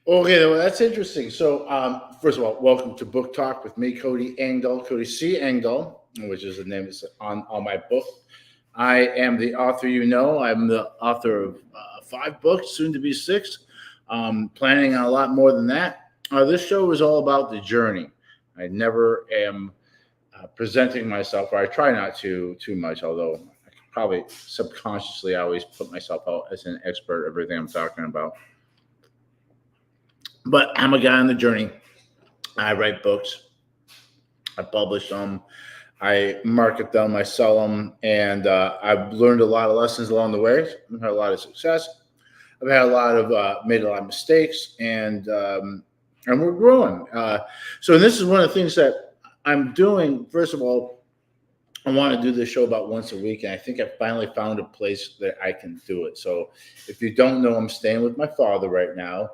Okay, well, that's interesting. So, first of all, welcome to Book Talk with me, Cody Engdahl, Cody C. Engdahl, which is the name that's on my book. I am the author, you know. I'm the author of five books, soon to be six. Planning on a lot more than that. This show is all about the journey. I never am presenting myself, or I try not to too much, although I could probably subconsciously I always put myself out as an expert at everything I'm talking about. But I'm a guy on the journey. I write books, I publish them, I market them, I sell them, and I've learned a lot of lessons along the way. I've had a lot of success. I've had a lot of made a lot of mistakes, and we're growing. So this is one of the things that I'm doing. First of all, I want to do this show about once a week, and I think I finally found a place that I can do it. So, if you don't know, I'm staying with my father right now,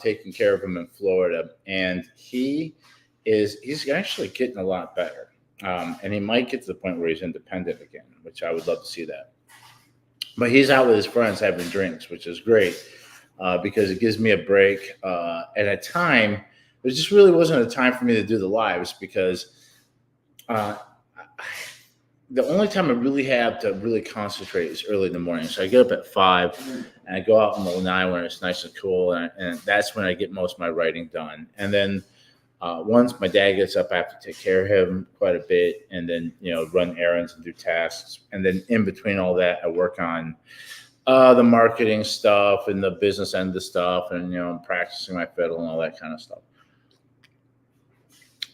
taking care of him in Florida, and he's actually getting a lot better, and he might get to the point where he's independent again, which I would love to see that. But he's out with his friends having drinks, which is great because it gives me a break. At a time, there just really wasn't a time for me to do the lives because. Uh, the only time I really have to really concentrate is early in the morning. So I get up at 5 and I go out in the night when it's nice and cool, and that's when I get most of my writing done. And then once my dad gets up, I have to take care of him quite a bit, and then run errands and do tasks. And then in between all that, I work on the marketing stuff and the business end of the stuff, and I'm practicing my fiddle and all that kind of stuff.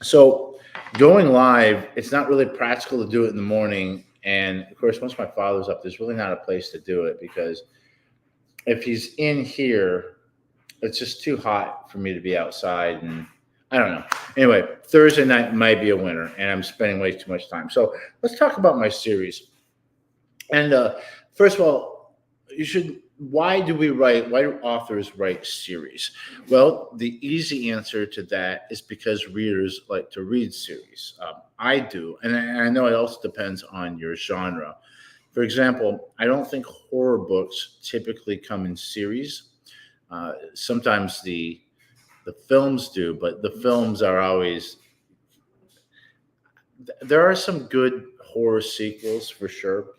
So going live, it's not really practical to do it in the morning. And of course, once my father's up, there's really not a place to do it because if he's in here, it's just too hot for me to be outside. And I don't know. Anyway, Thursday night might be a winner, and I'm spending way too much time. So let's talk about my series. And first of all, you should. Why do we write? Why do authors write series? Well, the easy answer to that is because readers like to read series. I do, and I know it also depends on your genre. For example, I don't think horror books typically come in series. Sometimes the films do, but the films are always. There are some good horror sequels for sure,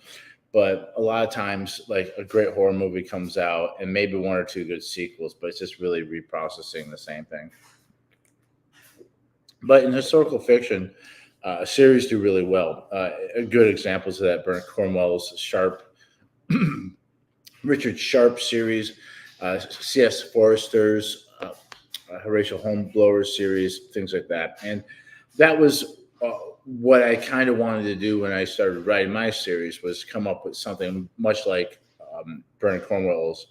but a lot of times like a great horror movie comes out and maybe one or two good sequels, but it's just really reprocessing the same thing. But in historical fiction, series do really well. Good examples of that: Bernard Cornwell's Sharp, Richard Sharp series, C.S. Forrester's Horatio Hornblower series, things like that. And that was what I kind of wanted to do when I started writing my series, was come up with something much like Bernard Cornwell's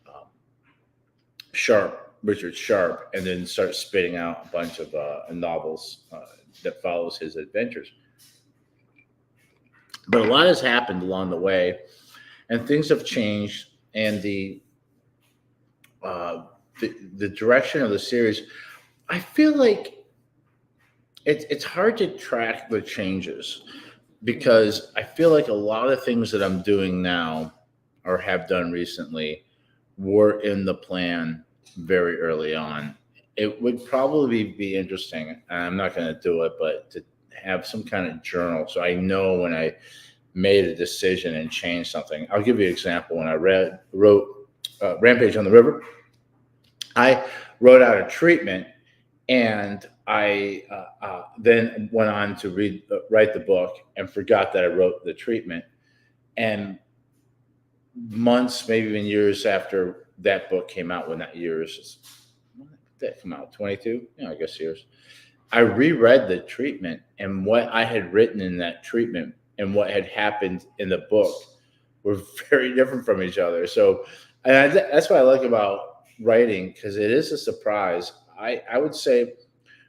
um, Richard Sharp, and then start spitting out a bunch of novels that follows his adventures. But a lot has happened along the way, and things have changed, and uh, the direction of the series. I feel like it's hard to track the changes because I feel like a lot of things that I'm doing now or have done recently were in the plan very early on. It would probably be interesting, and I'm not going to do it, but to have some kind of journal so I know when I made a decision and changed something. I'll give you an example. When I wrote Rampage on the River, I wrote out a treatment, and I then went on to write the book and forgot that I wrote the treatment. And months, maybe even years after that book came out, when that years when did that come out, 22, I guess years. I reread the treatment, and what I had written in that treatment and what had happened in the book were very different from each other. So, that's what I like about writing, because it is a surprise. I would say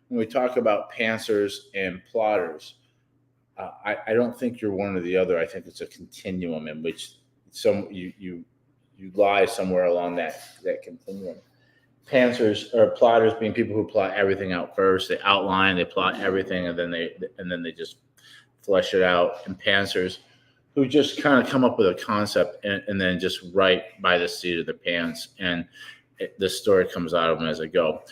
when we talk about pantsers and plotters, I don't think you're one or the other. I think it's a continuum in which you lie somewhere along that continuum. Pantsers or plotters being people who plot everything out first. They outline, they plot everything, and then they just flesh it out. And pantsers who just kind of come up with a concept and then just write by the seat of their pants, and the story comes out of them as I go.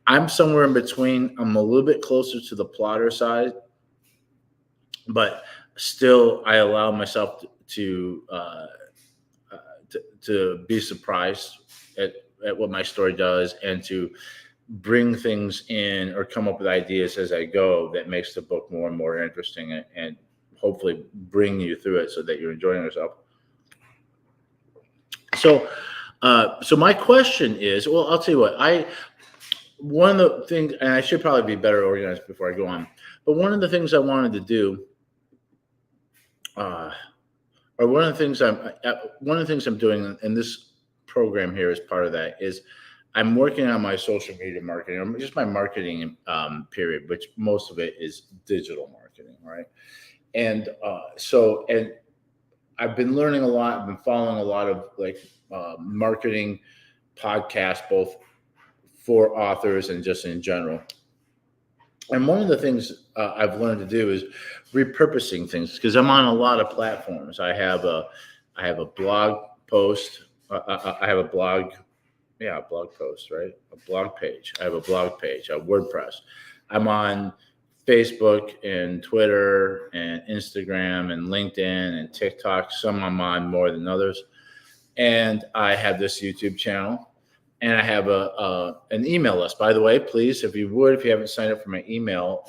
I'm somewhere in between. I'm a little bit closer to the plotter side, but still, I allow myself to be surprised at what my story does, and to bring things in or come up with ideas as I go that makes the book more and more interesting, and hopefully bring you through it so that you're enjoying yourself. So, so my question is, well, I'll tell you what, one of the things, and I should probably be better organized before I go on, but one of the things I wanted to do, or one of the things I'm doing in this program here as part of that is I'm working on my social media marketing, or just my marketing period, which most of it is digital marketing, right? And and I've been learning a lot. I've been following a lot of marketing podcasts, both for authors and just in general. And one of the things I've learned to do is repurposing things, because I'm on a lot of platforms. I have a blog post. I have a blog. Yeah, a blog post, right? A blog page. I have a blog page, a WordPress. I'm on Facebook and Twitter and Instagram and LinkedIn and TikTok. Some I'm on more than others. And I have this YouTube channel, and I have an email list. By the way, please, if you haven't signed up for my email,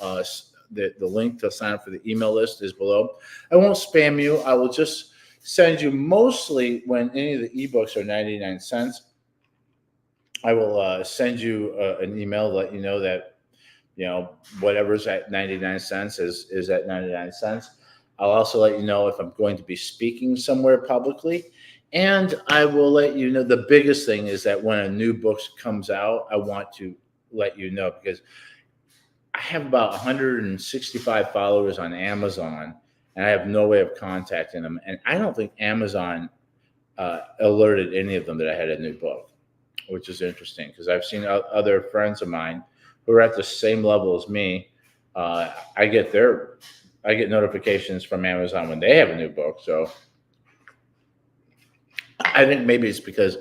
the link to sign up for the email list is below. I won't spam you. I will just send you, mostly when any of the ebooks are 99 cents. I will send you an email to let you know that, whatever's at 99 cents is at 99 cents. I'll also let you know if I'm going to be speaking somewhere publicly. And I will let you know, the biggest thing is that when a new book comes out, I want to let you know, because I have about 165 followers on Amazon, and I have no way of contacting them. And I don't think Amazon alerted any of them that I had a new book, which is interesting, because I've seen other friends of mine who are at the same level as me. I get notifications from Amazon when they have a new book. So I think maybe it's because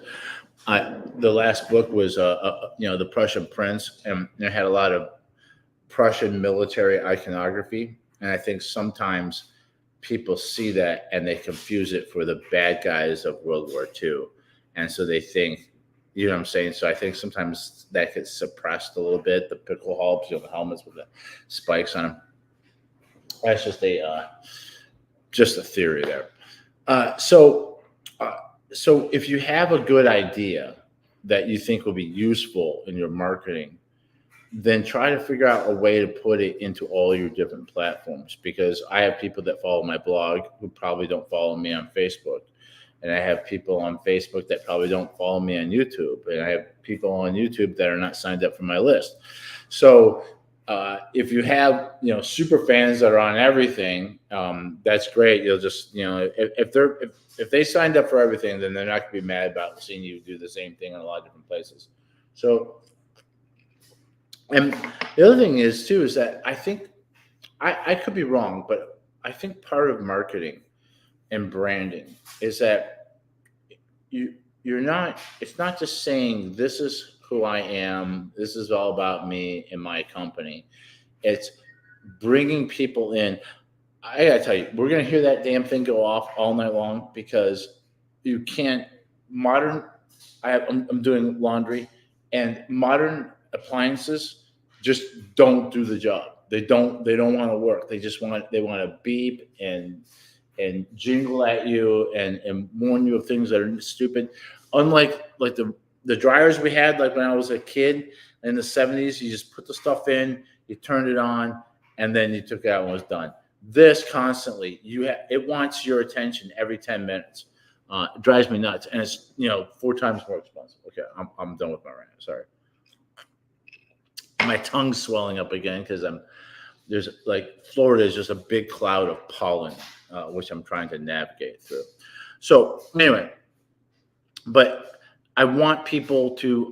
the last book was the Prussian Prince, and it had a lot of Prussian military iconography, and I think sometimes people see that and they confuse it for the bad guys of World War II, and so they think, you know what I'm saying? So I think sometimes that gets suppressed a little bit. The picklehoops, the helmets with the spikes on them. That's just a theory there. So if you have a good idea that you think will be useful in your marketing, then try to figure out a way to put it into all your different platforms, because I have people that follow my blog who probably don't follow me on Facebook. And I have people on Facebook that probably don't follow me on YouTube. And I have people on YouTube that are not signed up for my list. So if you have, super fans that are on everything, that's great. You'll just, if they signed up for everything, then they're not going to be mad about seeing you do the same thing in a lot of different places. So, and the other thing is too, is that I think, I could be wrong, but I think part of marketing and branding is that it's not just saying, this is who I am, this is all about me and my company. It's bringing people in. I gotta tell you, we're gonna hear that damn thing go off all night long, because you can't. I'm doing laundry, and modern appliances just don't do the job. They don't want to work. They want to beep and jingle at you and warn you of things that are stupid. Unlike the dryers we had, like when I was a kid in the 70s, you just put the stuff in, you turned it on, and then you took it out and it was done. This constantly, it wants your attention every 10 minutes. It drives me nuts, and it's 4 times more expensive. Okay, I'm done with my rant. Sorry, my tongue's swelling up again because Florida is just a big cloud of pollen, which I'm trying to navigate through. So anyway, but I want people to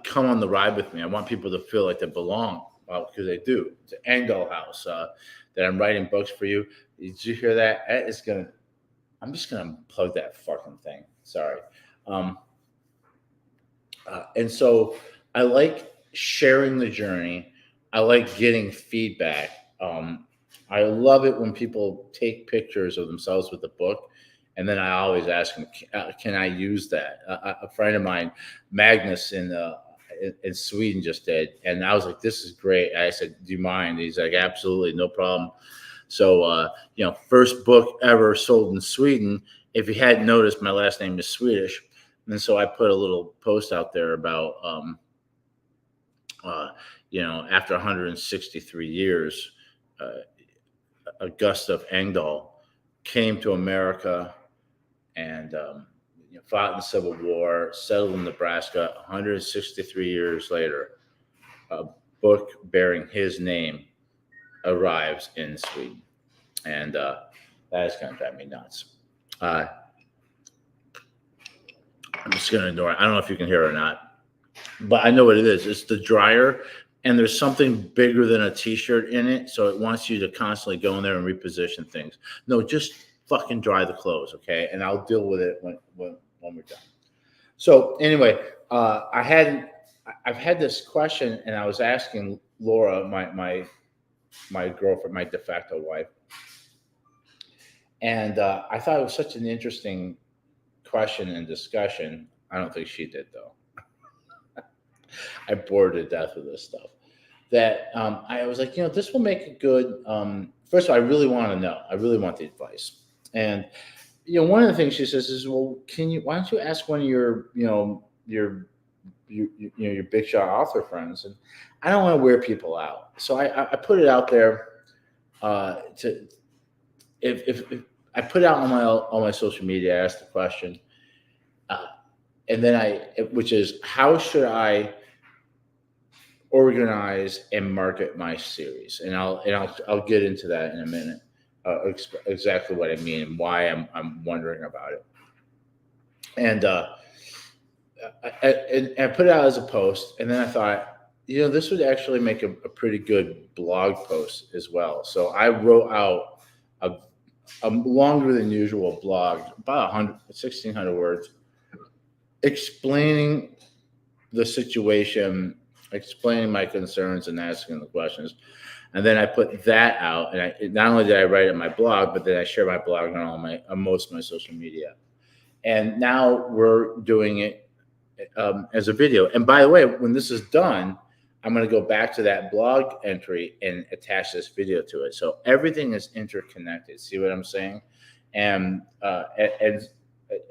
come on the ride with me. I want people to feel like they belong, because they do. It's an Engel House that I'm writing books for you. Did you hear that? It's gonna. I'm just gonna plug that fucking thing. Sorry. Um, and so I like sharing the journey. I like getting feedback. I love it when people take pictures of themselves with the book, and then I always ask them, "Can I use that?" A friend of mine, Magnus in Sweden, just did, and I was like, "This is great." I said, "Do you mind?" He's like, "Absolutely, no problem." So, first book ever sold in Sweden. If you hadn't noticed, my last name is Swedish. And so I put a little post out there about, after 163 years, Gustav Engdahl came to America and fought in the Civil War, settled in Nebraska. 163 years later, a book bearing his name arrives in Sweden. And that is going to drive me nuts. I'm just going to ignore it. I don't know if you can hear it or not, but I know what it is. It's the dryer, and there's something bigger than a T-shirt in it, so it wants you to constantly go in there and reposition things. No, just fucking dry the clothes, okay? And I'll deal with it when we're done. So anyway, I've had this question, and I was asking Laura, my girlfriend, my de facto wife, and I thought it was such an interesting question and discussion. I don't think she did, though. I bored to death with this stuff. That I was like, this will make a good. First of all, I really want to know. I really want the advice. And one of the things she says is, well, why don't you ask one of your big shot author friends? And I don't want to wear people out, so I put it out there. To if I put it out on my social media, I asked the question, and then which is, how should I organize and market my series? And I'll get into that in a minute, exactly what I mean and why I'm wondering about it. And I put it out as a post, and then I thought, this would actually make a pretty good blog post as well. So I wrote out a longer than usual blog, about 1,600 words, explaining the situation, explaining my concerns, and asking the questions. And then I put that out, and not only did I write it on my blog, but then I share my blog on most of my social media. And now we're doing it as a video. And by the way, when this is done, I'm going to go back to that blog entry and attach this video to it. So everything is interconnected. See what I'm saying? And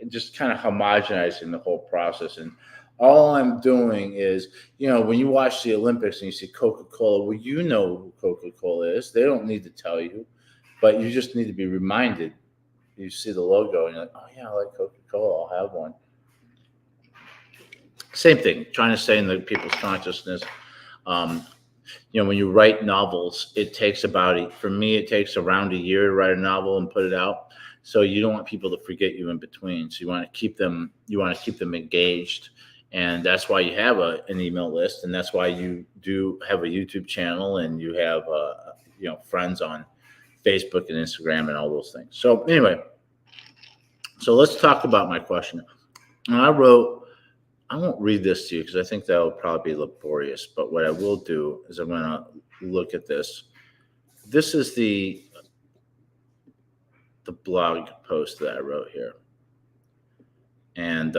just kind of homogenizing the whole process. And all I'm doing is, when you watch the Olympics and you see Coca-Cola, well, you know who Coca-Cola is. They don't need to tell you, but you just need to be reminded. You see the logo and you're like, oh yeah, I like Coca-Cola. I'll have one. Same thing, trying to stay in the people's consciousness. When you write novels, it takes for me, it takes around a year to write a novel and put it out. So you don't want people to forget you in between. So you want to keep them engaged. And that's why you have an email list. And that's why you do have a YouTube channel, and you have, friends on Facebook and Instagram and all those things. So anyway, let's talk about my question. And I won't read this to you because I think that will probably be laborious. But what I will do is I'm going to look at this. This is the blog post that I wrote here. And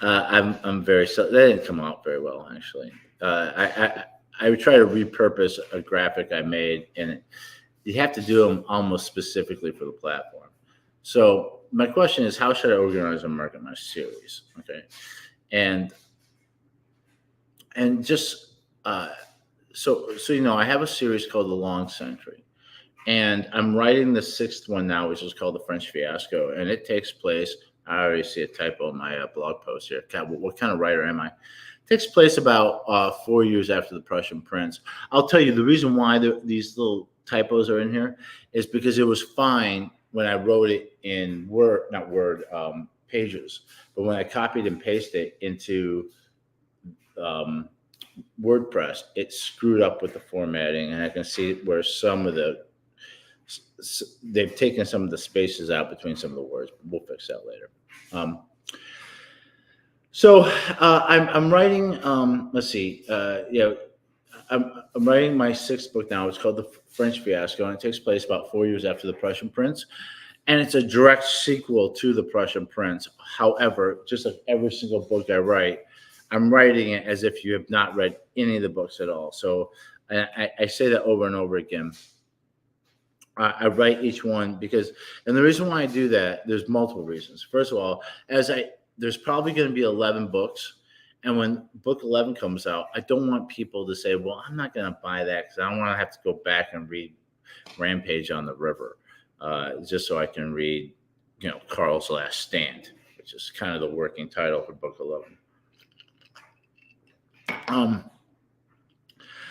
I'm very that didn't come out very well, actually. I would try to repurpose a graphic I made, and you have to do them almost specifically for the platform. So my question is, how should I organize and market my series? Okay, and just so I have a series called The Long Century, and I'm writing the 6th one now, which is called The French Fiasco, and it takes place. I already see a typo in my blog post here. God, what kind of writer am I? It takes place about 4 years after the Prussian Prince. I'll tell you the reason why these little typos are in here is because it was fine when I wrote it in Pages, but when I copied and pasted it into WordPress, it screwed up with the formatting, and I can see where some of the they've taken some of the spaces out between some of the words. We'll fix that later. I'm writing. Let's see. I'm writing my sixth book now. It's called The French Fiasco, and it takes place about 4 years after The Prussian Prince. And it's a direct sequel to The Prussian Prince. However, just like every single book I write, I'm writing it as if you have not read any of the books at all. So I say that over and over again. I write each one because, and the reason why I do that, there's multiple reasons. First of all, there's probably going to be 11 books. And when book 11 comes out, I don't want people to say, well, I'm not going to buy that because I don't want to have to go back and read Rampage on the River, just so I can read, Carl's Last Stand, which is kind of the working title for book 11.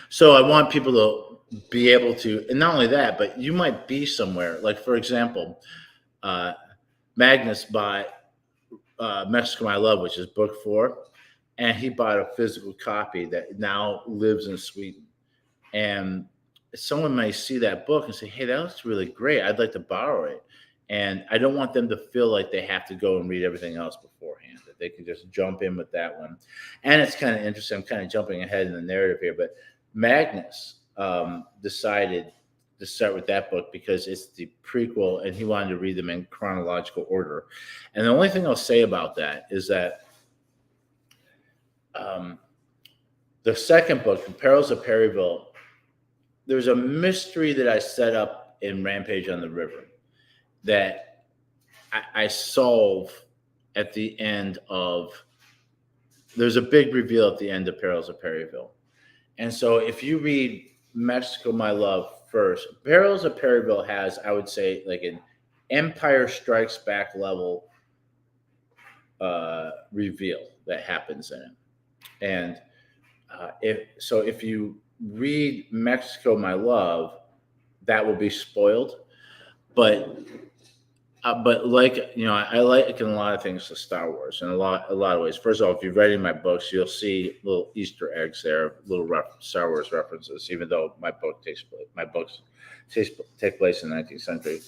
So I want people to be able to, and not only that, but you might be somewhere, like, for example, Magnus bought Mexico My Love, which is book 4, and he bought a physical copy that now lives in Sweden. And someone may see that book and say, hey, that looks really great. I'd like to borrow it. And I don't want them to feel like they have to go and read everything else beforehand, that they can just jump in with that one. And it's kind of interesting. I'm kind of jumping ahead in the narrative here, but Magnus decided to start with that book because it's the prequel and he wanted to read them in chronological order. And the only thing I'll say about that is that the second book, The Perils of Perryville, there's a mystery that I set up in Rampage on the River that I solve at the end of, there's a big reveal at the end of Perils of Perryville. And so if you read Mexico My Love first, Perils of Perryville has, I would say, like an Empire Strikes Back level reveal that happens in it. And if you read Mexico My Love, that will be spoiled. But like, I like in a lot of things to Star Wars in a lot of ways. First of all, if you've read my books, you'll see little Easter eggs there, little Star Wars references, even though my books take place in the 19th century.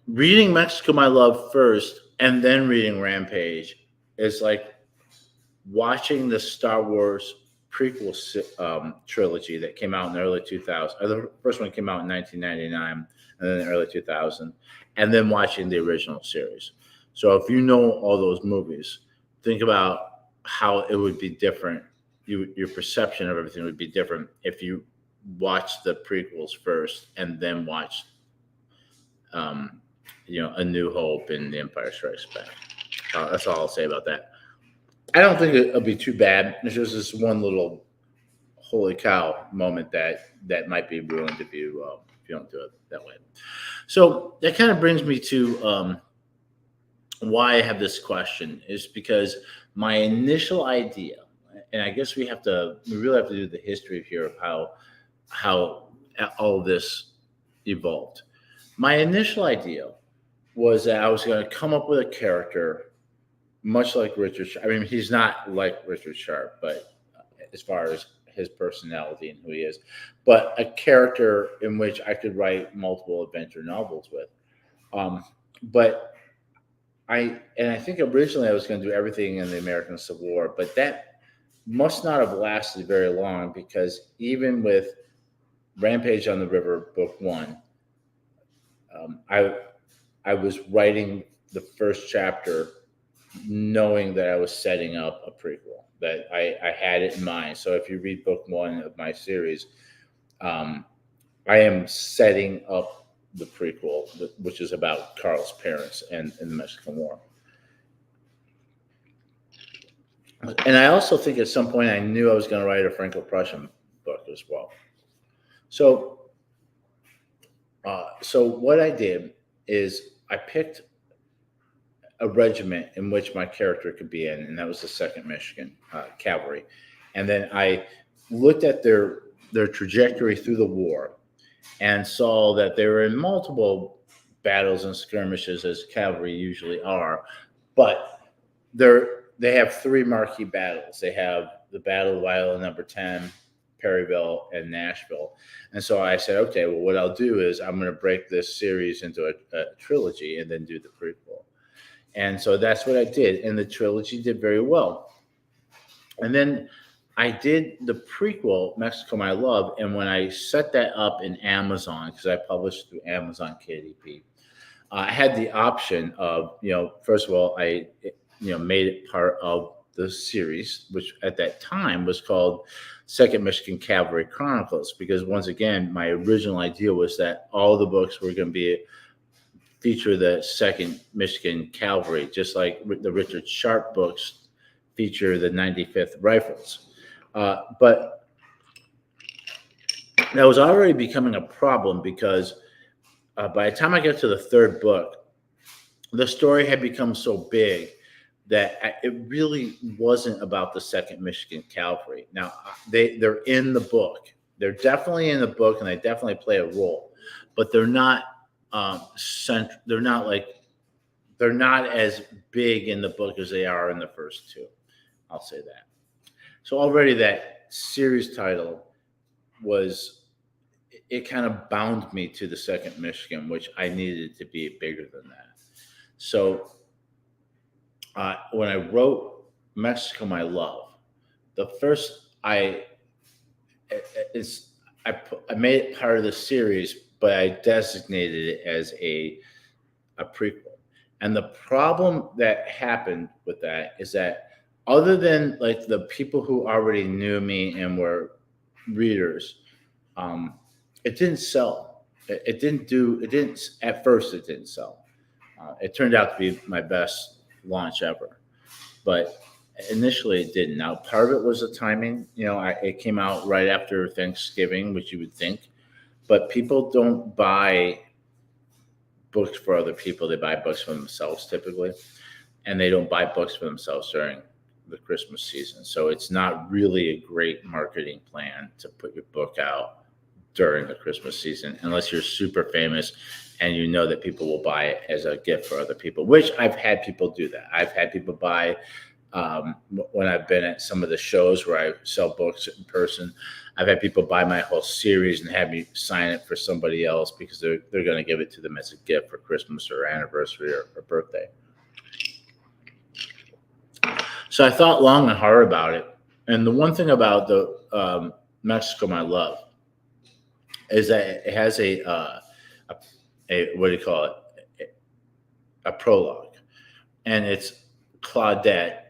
Reading Mexico My Love first and then reading Rampage is like watching the Star Wars prequel trilogy that came out in the early 2000s. The first one came out in 1999 and then the early 2000s, and then watching the original series. So if you know all those movies, think about how it would be different. Your perception of everything would be different if you watched the prequels first and then watched A New Hope and The Empire Strikes Back. That's all I'll say about that. I don't think it'll be too bad. It's just this one little holy cow moment that might be ruined if you don't do it that way. So that kind of brings me to why I have this question, is because my initial idea, and I guess we really have to do the history here of how all of this evolved. My initial idea was that I was going to come up with a character much like Richard Sharp. I mean, he's not like Richard Sharp, but as far as his personality and who he is, but a character in which I could write multiple adventure novels with. But I think originally I was going to do everything in the American Civil War, but that must not have lasted very long, because even with Rampage on the River, book 1, I was writing the first chapter knowing that I was setting up a prequel, that I had it in mind. So if you read book 1 of my series, I am setting up the prequel, which is about Carl's parents and the Mexican War. And I also think at some point I knew I was going to write a Franco-Prussian book as well. So what I did is I picked a regiment in which my character could be in, and that was the 2nd Michigan Cavalry. And then I looked at their trajectory through the war and saw that they were in multiple battles and skirmishes, as cavalry usually are, but they have 3 marquee battles. They have the Battle of Island Number 10, Perryville and Nashville. And so I said, okay, well, what I'll do is I'm going to break this series into a trilogy and then do the prequel. And so that's what I did. And the trilogy did very well. And then I did the prequel, Mexico My Love. And when I set that up in Amazon, because I published through Amazon KDP, I had the option of, first of all, I, made it part of the series, which at that time was called Second Michigan Cavalry Chronicles, because once again, my original idea was that all the books were going to feature the Second Michigan Cavalry, just like the Richard Sharp books feature the 95th Rifles. But that was already becoming a problem because by the time I got to the third book, the story had become so big that it really wasn't about the Second Michigan Cavalry. Now, they're in the book. They're definitely in the book, and they definitely play a role, but they're not they're not as big in the book as they are in the first two. I'll say that. So already that series title it kind of bound me to the Second Michigan, which I needed to be bigger than that. So when I wrote Mexico My Love, the first I made it part of the series, but I designated it as a prequel. And the problem that happened with that is that other than like the people who already knew me and were readers, it didn't sell. It didn't at first. It didn't sell. It turned out to be my best launch ever, but initially it didn't. Now, part of it was the timing. It came out right after Thanksgiving, which you would think, but people don't buy books for other people. They buy books for themselves typically, and they don't buy books for themselves during the Christmas season. So it's not really a great marketing plan to put your book out during the Christmas season, unless you're super famous and you know that people will buy it as a gift for other people, which I've had people do that. I've had people buy, when I've been at some of the shows where I sell books in person, I've had people buy my whole series and have me sign it for somebody else because they're going to give it to them as a gift for Christmas or anniversary or birthday. So I thought long and hard about it. And the one thing about the Mexico My Love is that it has a what do you call it? A prologue. And it's Claudette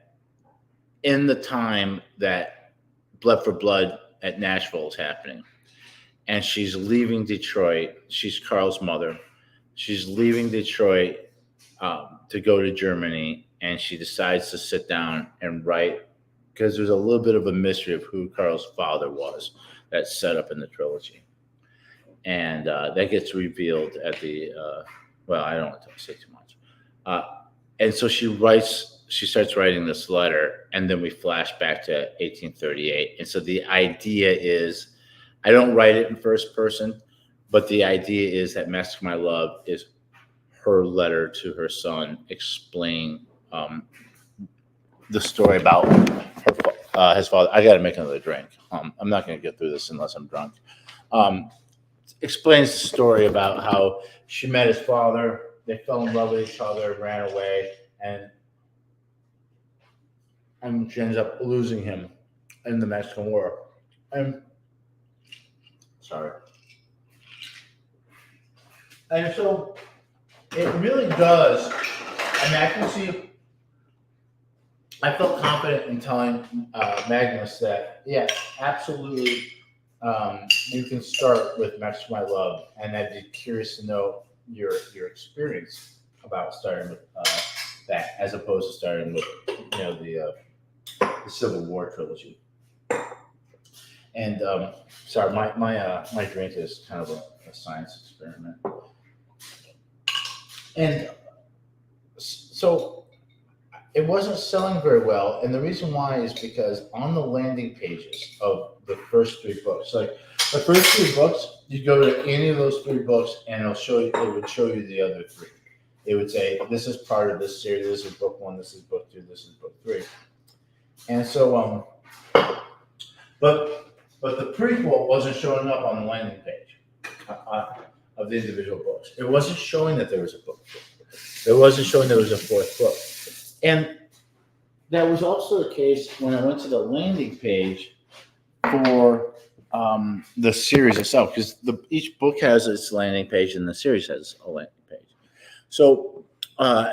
in the time that Blood for Blood at Nashville is happening. And she's leaving Detroit. She's Carl's mother. She's leaving Detroit to go to Germany. And she decides to sit down and write, because there's a little bit of a mystery of who Carl's father was that's set up in the trilogy. And that gets revealed at the, I don't want to say too much. And so she starts writing this letter, and then we flash back to 1838. And so the idea is, I don't write it in first person, but the idea is that Mexico My Love is her letter to her son explaining the story about his father. I got to make another drink. I'm not going to get through this unless I'm drunk. Explains the story about how she met his father, they fell in love with each other, ran away, and she ends up losing him in the Mexican War. And so it really does. I mean, I can see. I felt confident in telling Magnus that, yeah, absolutely. You can start with Mexico My Love, and I'd be curious to know your experience about starting with that, as opposed to starting with the Civil War trilogy. And my drink is kind of a science experiment, and so it wasn't selling very well. And the reason why is because on the landing pages of the first three books, like the first three books, you go to any of those three books and it would show you the other three. It would say, this is part of this series, this is book one, this is book two, this is book three. And so, but but the prequel wasn't showing up on the landing page of the individual books. It wasn't showing that there was a book. It wasn't showing there was a fourth book. And that was also the case when I went to the landing page for the series itself, because each book has its landing page and the series has a landing page. So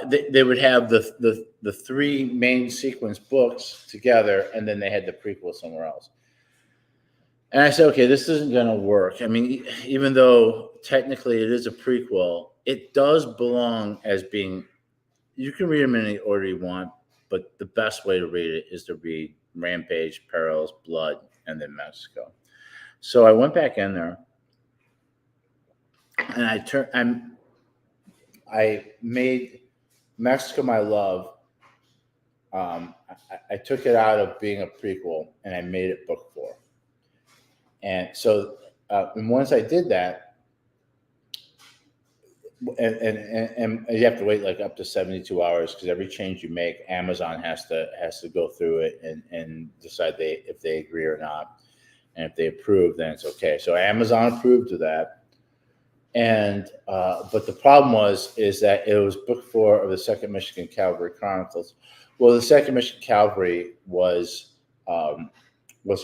they would have the three main sequence books together, and then they had the prequel somewhere else. And I said, okay, this isn't going to work. I mean, even though technically it is a prequel, it does belong as being, you can read them in any order you want, but the best way to read it is to read Rampage, Perils, Blood, and then Mexico. So I went back in there, and I made Mexico My Love. I took it out of being a prequel and I made it book 4. And so, and once I did that, and you have to wait like up to 72 hours because every change you make, Amazon has to go through it and decide if they agree or not. And if they approve, then it's okay. So Amazon approved of that. And but the problem is that it was book 4 of the Second Michigan Cavalry Chronicles. Well, the Second Michigan Cavalry was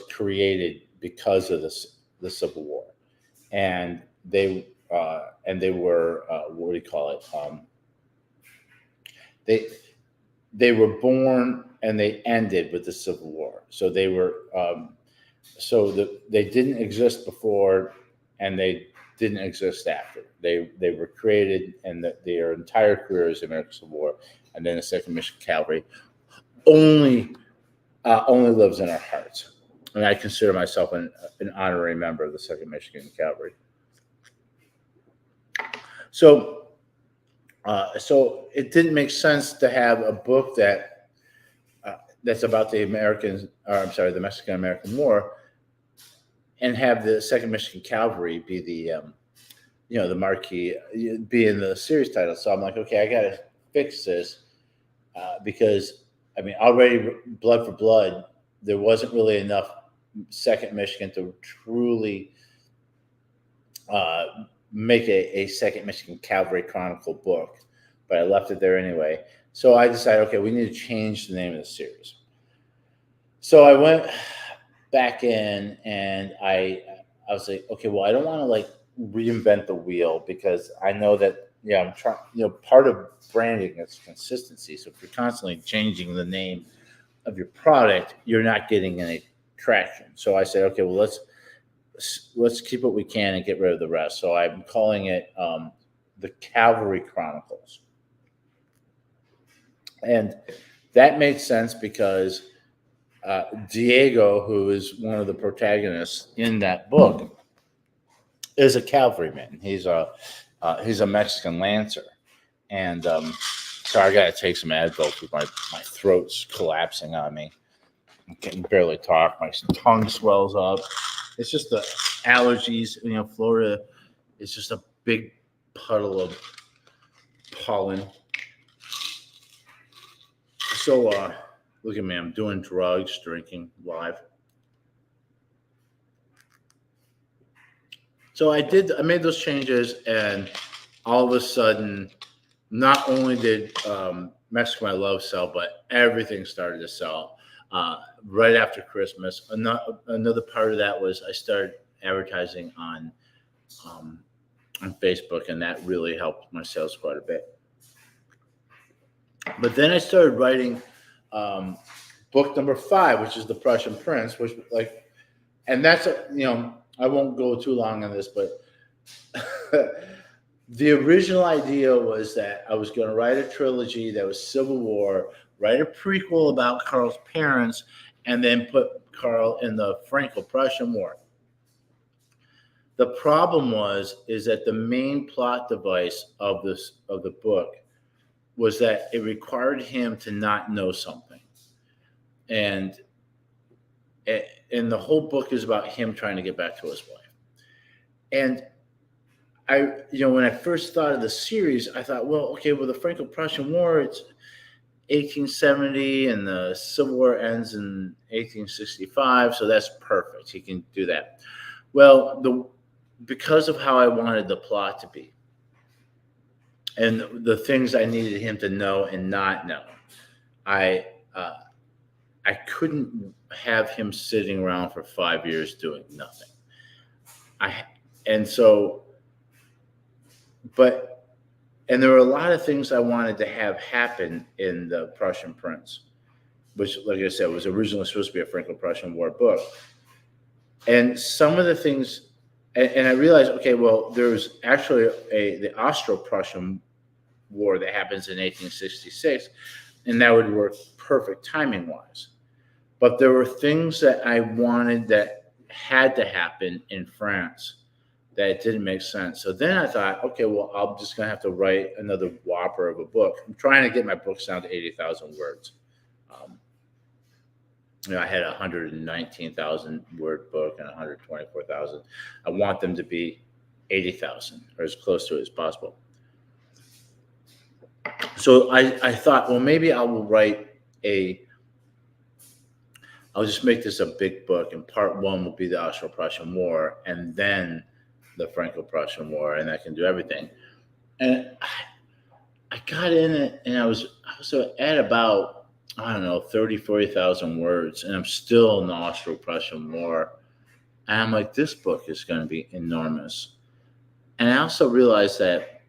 created because of the Civil War, and they were what do you call it? They were born and they ended with the Civil War. So they were they didn't exist before, and they didn't exist after. They were created, and their entire career is American Civil War, and then the Second Michigan Cavalry only lives in our hearts. And I consider myself an honorary member of the Second Michigan Cavalry. So it didn't make sense to have a book that's about the Mexican-American War, and have the Second Michigan Cavalry be the marquee, be in the series title. So I'm like, okay, I got to fix this because I mean, already Blood for Blood, there wasn't really enough Second Michigan to truly make a Second Michigan Cavalry Chronicle book, but I left it there anyway. So I decided, okay, we need to change the name of the series. So I went back in and I was like, okay, well, I don't want to like reinvent the wheel, because I know that, I'm trying, part of branding is consistency. So if you're constantly changing the name of your product, you're not getting any traction. So I said, okay, well, let's keep what we can and get rid of the rest. So I'm calling it the Cavalry Chronicles. And that made sense because Diego, who is one of the protagonists in that book, is a cavalryman. He's a Mexican lancer. And so I got to take some Advil because my throat's collapsing on me. I can barely talk. My tongue swells up. It's just the allergies. Florida is just a big puddle of pollen. So look at me. I'm doing drugs, drinking live. So I made those changes, and all of a sudden, not only did Mexico My Love sell, but everything started to sell right after Christmas. Another part of that was I started advertising on Facebook, and that really helped my sales quite a bit. But then I started writing book number 5, which is The Prussian Prince, and that's I won't go too long on this, but the original idea was that I was going to write a trilogy that was Civil War, write a prequel about Carl's parents, and then put Carl in the Franco-Prussian War. The problem is that the main plot device of the book was that it required him to not know something, and the whole book is about him trying to get back to his wife. And when I first thought of the series, I thought, well, okay, with the Franco-Prussian War, 1870, and the Civil War ends in 1865, so that's perfect. He can do that. Well, because of how I wanted the plot to be, and the things I needed him to know and not know, I uh, I couldn't have him sitting around for 5 years doing nothing. I and so, but and there were a lot of things I wanted to have happen in the Prussian Prince, which, like I said, was originally supposed to be a Franco-Prussian War book. And some of the things, and I realized, okay, well, there's actually the Austro-Prussian War that happens in 1866, and that would work perfect timing-wise. But there were things that I wanted that had to happen in France that didn't make sense. So then I thought, okay, well, I'm just going to have to write another whopper of a book. I'm trying to get my books down to 80,000 words. I had a 119,000 word book and 124,000. I want them to be 80,000 or as close to it as possible. So I thought, well, maybe I will I'll just make this a big book, and part one will be the Austro-Prussian War, and then the Franco-Prussian War, and I can do everything. And I got in it, and I was at about, I don't know, 30, 40,000 words, and I'm still in the Austro-Prussian War. And I'm like, this book is going to be enormous. And I also realized that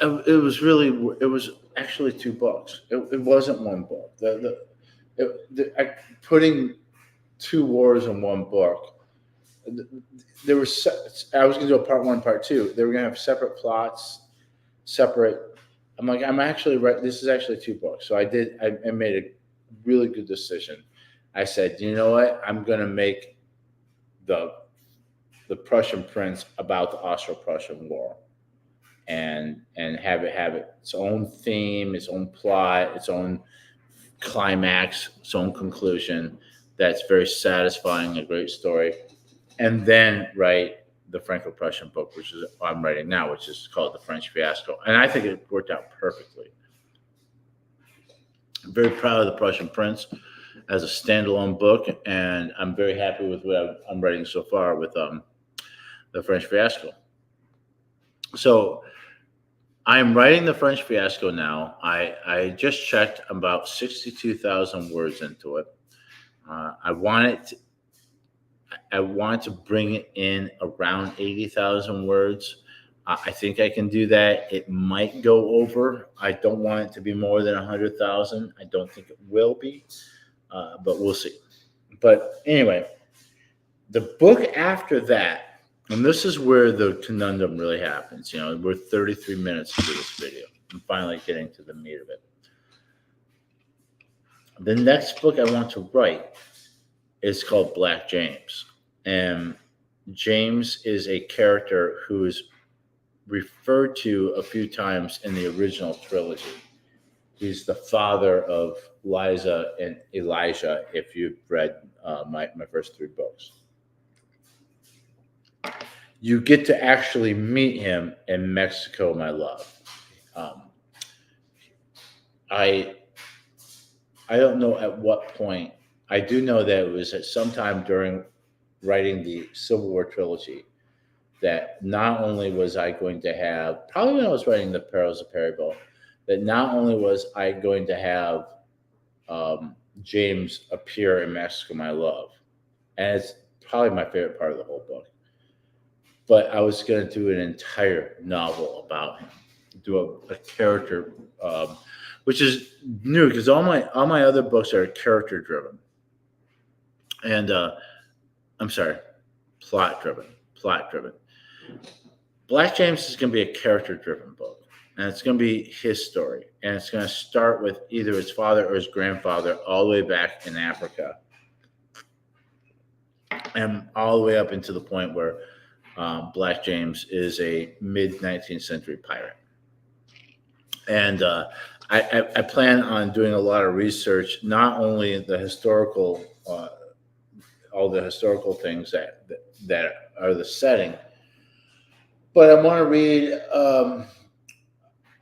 it was actually two books. It wasn't one book. Putting two wars in one book, I was going to do a part one, part two. They were going to have separate plots, separate. I'm like, this is actually two books. So I made a really good decision. I said, you know what? I'm going to make the Prussian Prince about the Austro-Prussian War, and have its own theme, its own plot, its own climax, its own conclusion. That's very satisfying, a great story. And then write the Franco-Prussian book, which is I'm writing now, which is called The French Fiasco. And I think it worked out perfectly. I'm very proud of The Prussian Prince as a standalone book, and I'm very happy with what I'm writing so far with The French Fiasco. So I'm writing The French Fiasco now. I just checked about 62,000 words into it. I want to bring it in around 80,000 words. I think I can do that. It might go over. I don't want it to be more than 100,000. I don't think it will be, but we'll see. But anyway, the book after that, and this is where the conundrum really happens. We're 33 minutes into this video. I'm finally getting to the meat of it. The next book I want to write is called Black James. And James is a character who is referred to a few times in the original trilogy. He's the father of Liza and Elijah, if you've read my first three books. You get to actually meet him in Mexico, My Love. I don't know at what point. I do know that it was at some time during writing the Civil War trilogy that not only was I going to have, probably when I was writing The Perils of Perryville, that not only was I going to have James appear in Mexico, My Love, and it's probably my favorite part of the whole book, but I was going to do an entire novel about him, do a character, which is new because all my other books are character driven, and plot driven. Black James is going to be a character driven book, and it's going to be his story, and it's going to start with either his father or his grandfather all the way back in Africa, and all the way up into the point where Black James is a mid-19th century pirate. And I plan on doing a lot of research, not only the historical, all the historical things that are the setting, but I want to read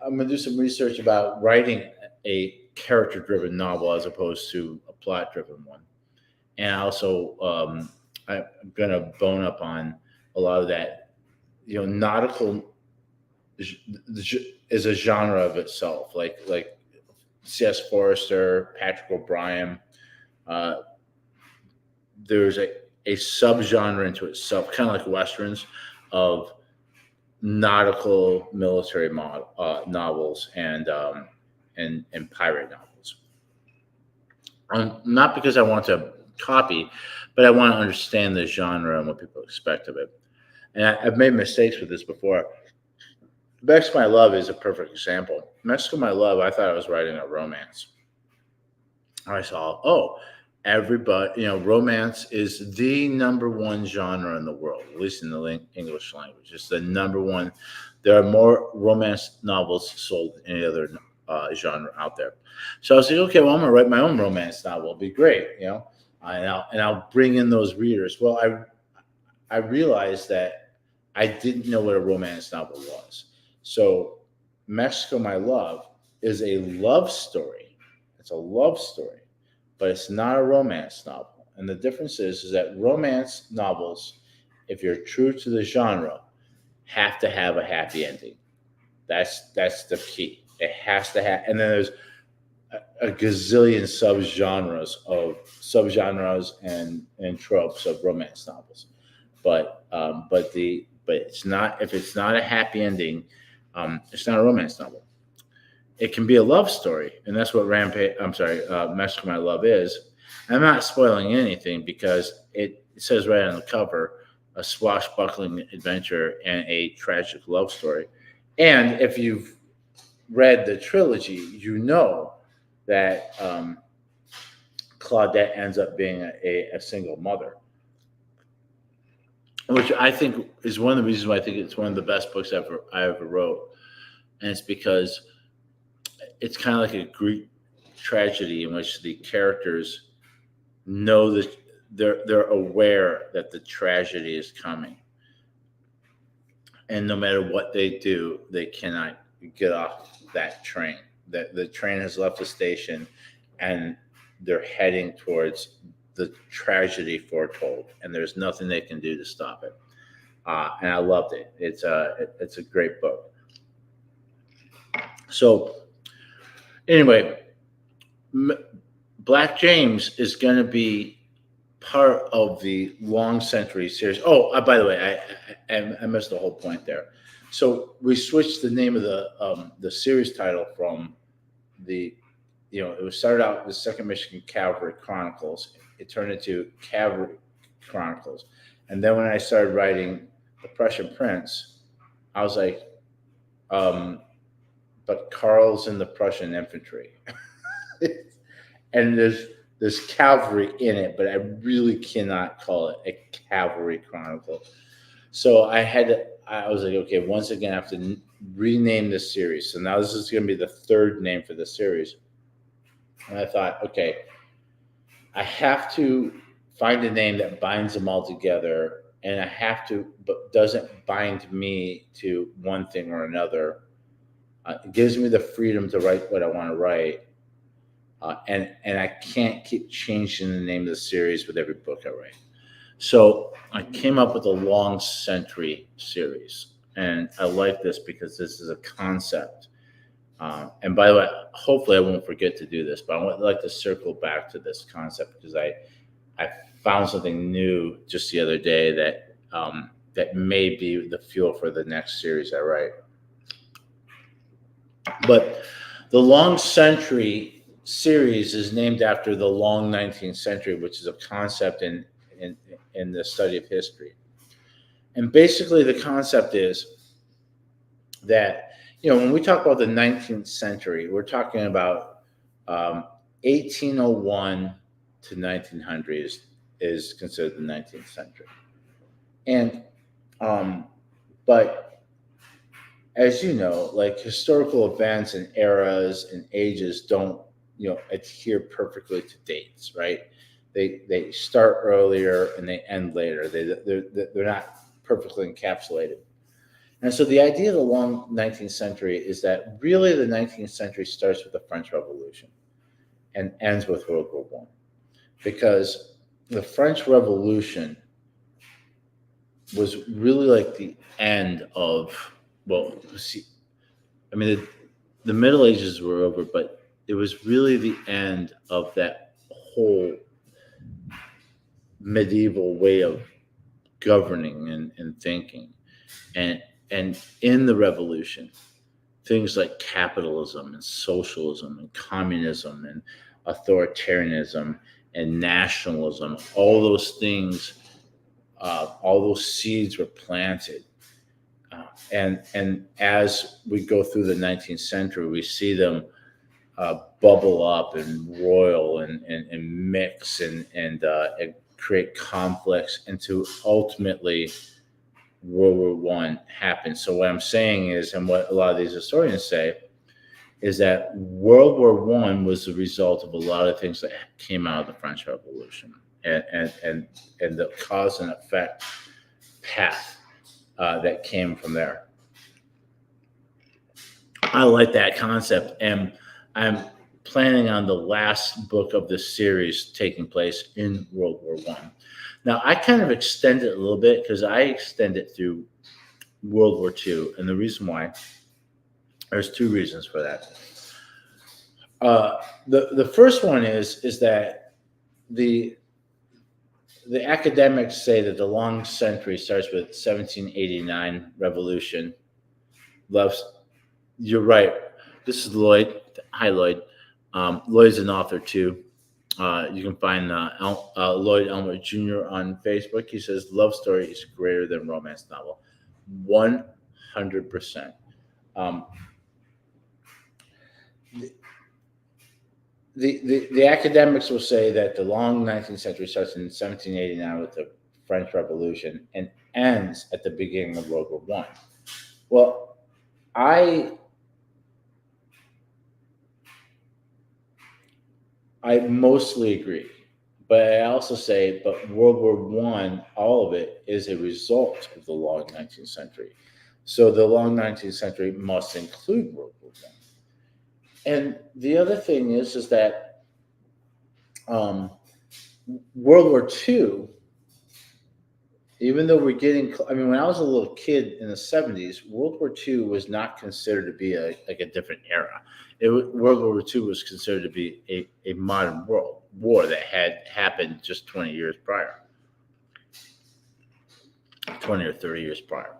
I'm going to do some research about writing a character-driven novel as opposed to a plot-driven one. And also, I'm going to bone up on a lot of that. Nautical is a genre of itself, like C.S. Forrester, Patrick O'Brien. Uh, there's a subgenre into itself, kind of like westerns, of nautical military novels and pirate novels. Not because I want to copy, but I want to understand the genre and what people expect of it. And I've made mistakes with this before. Mexico My Love is a perfect example. Mexico My Love, I thought I was writing a romance. I saw, everybody, romance is the number one genre in the world, at least in the English language. It's the number one. There are more romance novels sold than any other genre out there. So I was like, okay, well, I'm going to write my own romance novel. It'll be great, and I'll bring in those readers. Well, I realized that I didn't know what a romance novel was. So Mexico My Love is a love story. It's a love story, but it's not a romance novel. And the difference is that romance novels, if you're true to the genre, have to have a happy ending. That's the key. It has to have, and then there's a gazillion subgenres and tropes of romance novels. But it's not, if it's not a happy ending, it's not a romance novel. It can be a love story, and that's what Mexico My Love is. I'm not spoiling anything because it says right on the cover, a swashbuckling adventure and a tragic love story. And if you've read the trilogy, you know that Claudette ends up being a single mother, which I think is one of the reasons why I think it's one of the best books I ever wrote. And it's because it's kind of like a Greek tragedy in which the characters know that they're aware that the tragedy is coming. And no matter what they do, they cannot get off that train. That the train has left the station and they're heading towards the tragedy foretold, and there's nothing they can do to stop it. And I loved it. It's a great book. So anyway, Black James is going to be part of the Long Century series. Oh, by the way, I missed the whole point there. So we switched the name of the series title from it was started out the Second Michigan Cavalry Chronicles. It turned into Cavalry Chronicles. And then when I started writing The Prussian Prince, I was like, but Carl's in the Prussian infantry. And there's cavalry in it, but I really cannot call it a cavalry chronicle. So I was like, okay, once again, I have to rename this series. So now this is going to be the third name for the series. And I thought, okay, I have to find a name that binds them all together, and but doesn't bind me to one thing or another. It gives me the freedom to write what I want to write. And I can't keep changing the name of the series with every book I write. So I came up with a Long Century series. And I like this because this is a concept. And by the way, hopefully I won't forget to do this, but I would like to circle back to this concept because I found something new just the other day that may be the fuel for the next series I write. But the Long Century series is named after the long 19th century, which is a concept in the study of history. And basically the concept is that, when we talk about the 19th century, we're talking about 1801 to 1900 is considered the 19th century. And, but as you know, like historical events and eras and ages don't, adhere perfectly to dates, right? They start earlier and they end later. They're not perfectly encapsulated. And so the idea of the long 19th century is that really the 19th century starts with the French Revolution and ends with World War One, because the French Revolution was really like the end of, well, see, I mean, the Middle Ages were over, but it was really the end of that whole medieval way of governing and thinking. And in the revolution, things like capitalism and socialism and communism and authoritarianism and nationalism, all those seeds were planted. And as we go through the 19th century, we see them bubble up and roil and mix and create conflicts into ultimately World War One happened. So what I'm saying is, and what a lot of these historians say, is that World War One was the result of a lot of things that came out of the French Revolution and the cause and effect path that came from there. I like that concept, and I'm planning on the last book of this series taking place in World War One. Now, I kind of extend it a little bit because I extend it through World War Two, and the reason why, there's two reasons for that. The first one is that the academics say that the long century starts with 1789 revolution. You're right. This is Lloyd. Hi, Lloyd. Lloyd's an author too. You can find Lloyd Elmer Jr. on Facebook. He says love story is greater than romance novel. 100%. The academics will say that the long 19th century starts in 1789 with the French Revolution and ends at the beginning of World War One. Well, I mostly agree, but I also say, but World War One, all of it is a result of the long 19th century. So the long 19th century must include World War One. And the other thing is that World War Two, even though we're getting, I mean, when I was a little kid in the 70s, World War Two was not considered to be like a different era. World War Two was considered to be a modern world war that had happened just 20 years prior, 20 or 30 years prior.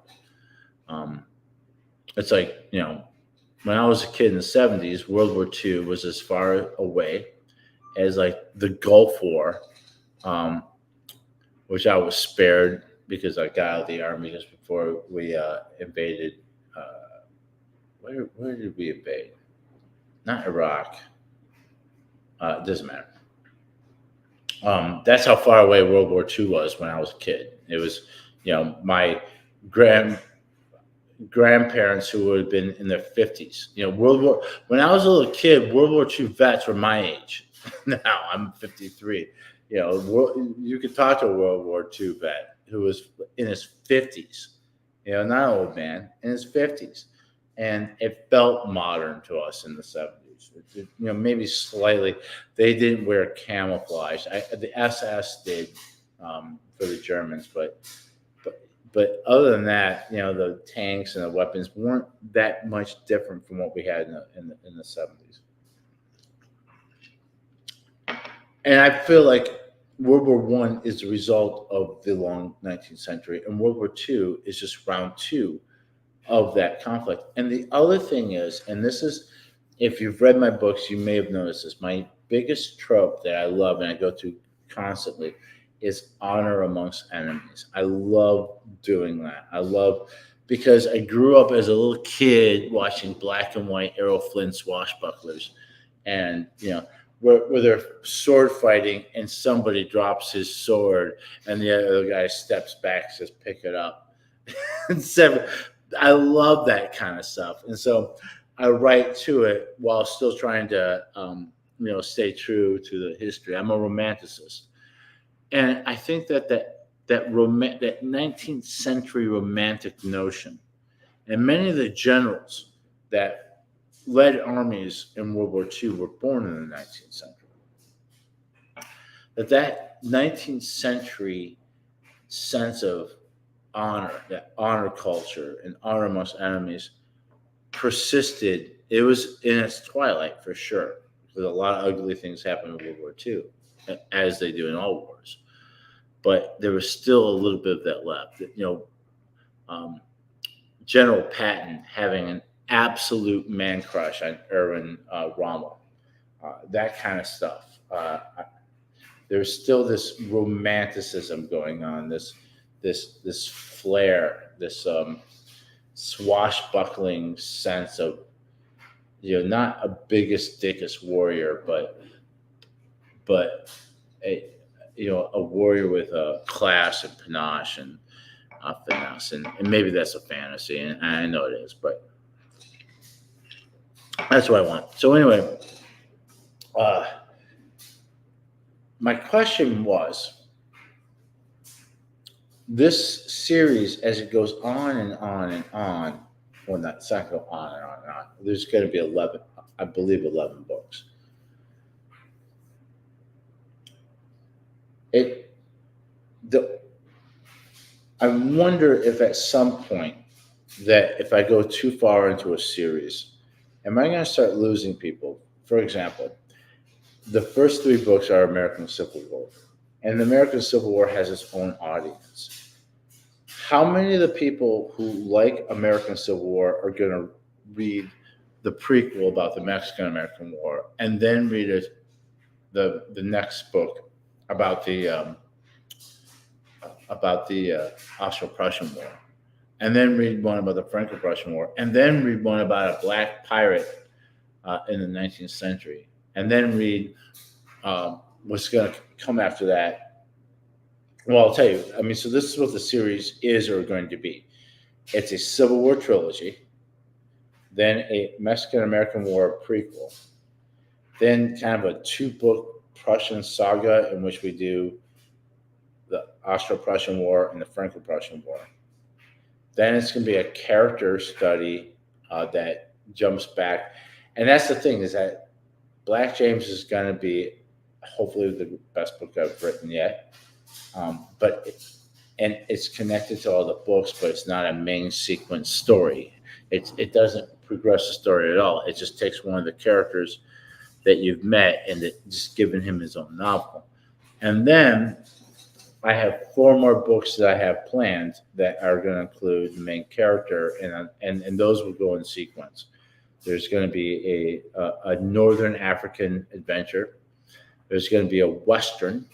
It's like, when I was a kid in the 70s, World War II was as far away as like the Gulf War, which I was spared because I got out of the army just before we invaded. Where did we invade? Not Iraq. It doesn't matter. That's how far away World War II was when I was a kid. It was, my grandparents who would have been in their 50s. When I was a little kid, World War II vets were my age. Now I'm 53. You could talk to a World War II vet who was in his 50s, not an old man, in his 50s. And it felt modern to us in the 70s. Maybe slightly. They didn't wear camouflage. The SS did for the Germans, but other than that, the tanks and the weapons weren't that much different from what we had in the 70s. And I feel like World War One is the result of the long 19th century, and World War II is just round two of that conflict. And the other thing is, and this is, if you've read my books, you may have noticed this, my biggest trope that I love and I go to constantly is honor amongst enemies. I love doing that. Because I grew up as a little kid watching black and white Errol Flynn swashbucklers, and where they're sword fighting and somebody drops his sword and the other guy steps back, says pick it up. I love that kind of stuff, and so I write to it while still trying to stay true to the history. I'm a romanticist. And I think that 19th century romantic notion And many of the generals that led armies in World War II were born in the 19th century. That 19th century sense of honor, that honor culture and honor amongst enemies persisted. It was in its twilight for sure, because a lot of ugly things happened in World War II, as they do in all wars. But there was still a little bit of that left. General Patton having an absolute man crush on Erwin Rommel, that kind of stuff. There's still this romanticism going on, this flair, this swashbuckling sense of, not a biggest dickest warrior, but a warrior with a class and panache and finesse, and maybe that's a fantasy, and I know it is, but that's what I want. So anyway, my question was, this series, as it goes on and on and on, well, it's not go on and on and on. There's going to be 11, I believe, 11 books. I wonder if at some point that if I go too far into a series, am I going to start losing people? For example, the first 3 books are American Civil War, and the American Civil War has its own audience. How many of the people who like American Civil War are going to read the prequel about the Mexican-American War and then read the next book about the Austro-Prussian War, and then read one about the Franco-Prussian War, and then read one about a black pirate in the 19th century, and then read what's going to come after that? Well, I'll tell you. So this is what the series is or going to be. It's a Civil War trilogy, then a Mexican-American War prequel, then kind of a 2-book Prussian saga in which we do the Austro-Prussian War and the Franco-Prussian War. Then it's going to be a character study that jumps back. And that's the thing, is that Black James is going to be hopefully the best book I've written yet. And it's connected to all the books, but it's not a main sequence story. It doesn't progress the story at all. It just takes one of the characters that you've met and just giving him his own novel. And then I have 4 more books that I have planned that are going to include the main character, and those will go in sequence. There's going to be a Northern African adventure. There's going to be a Western,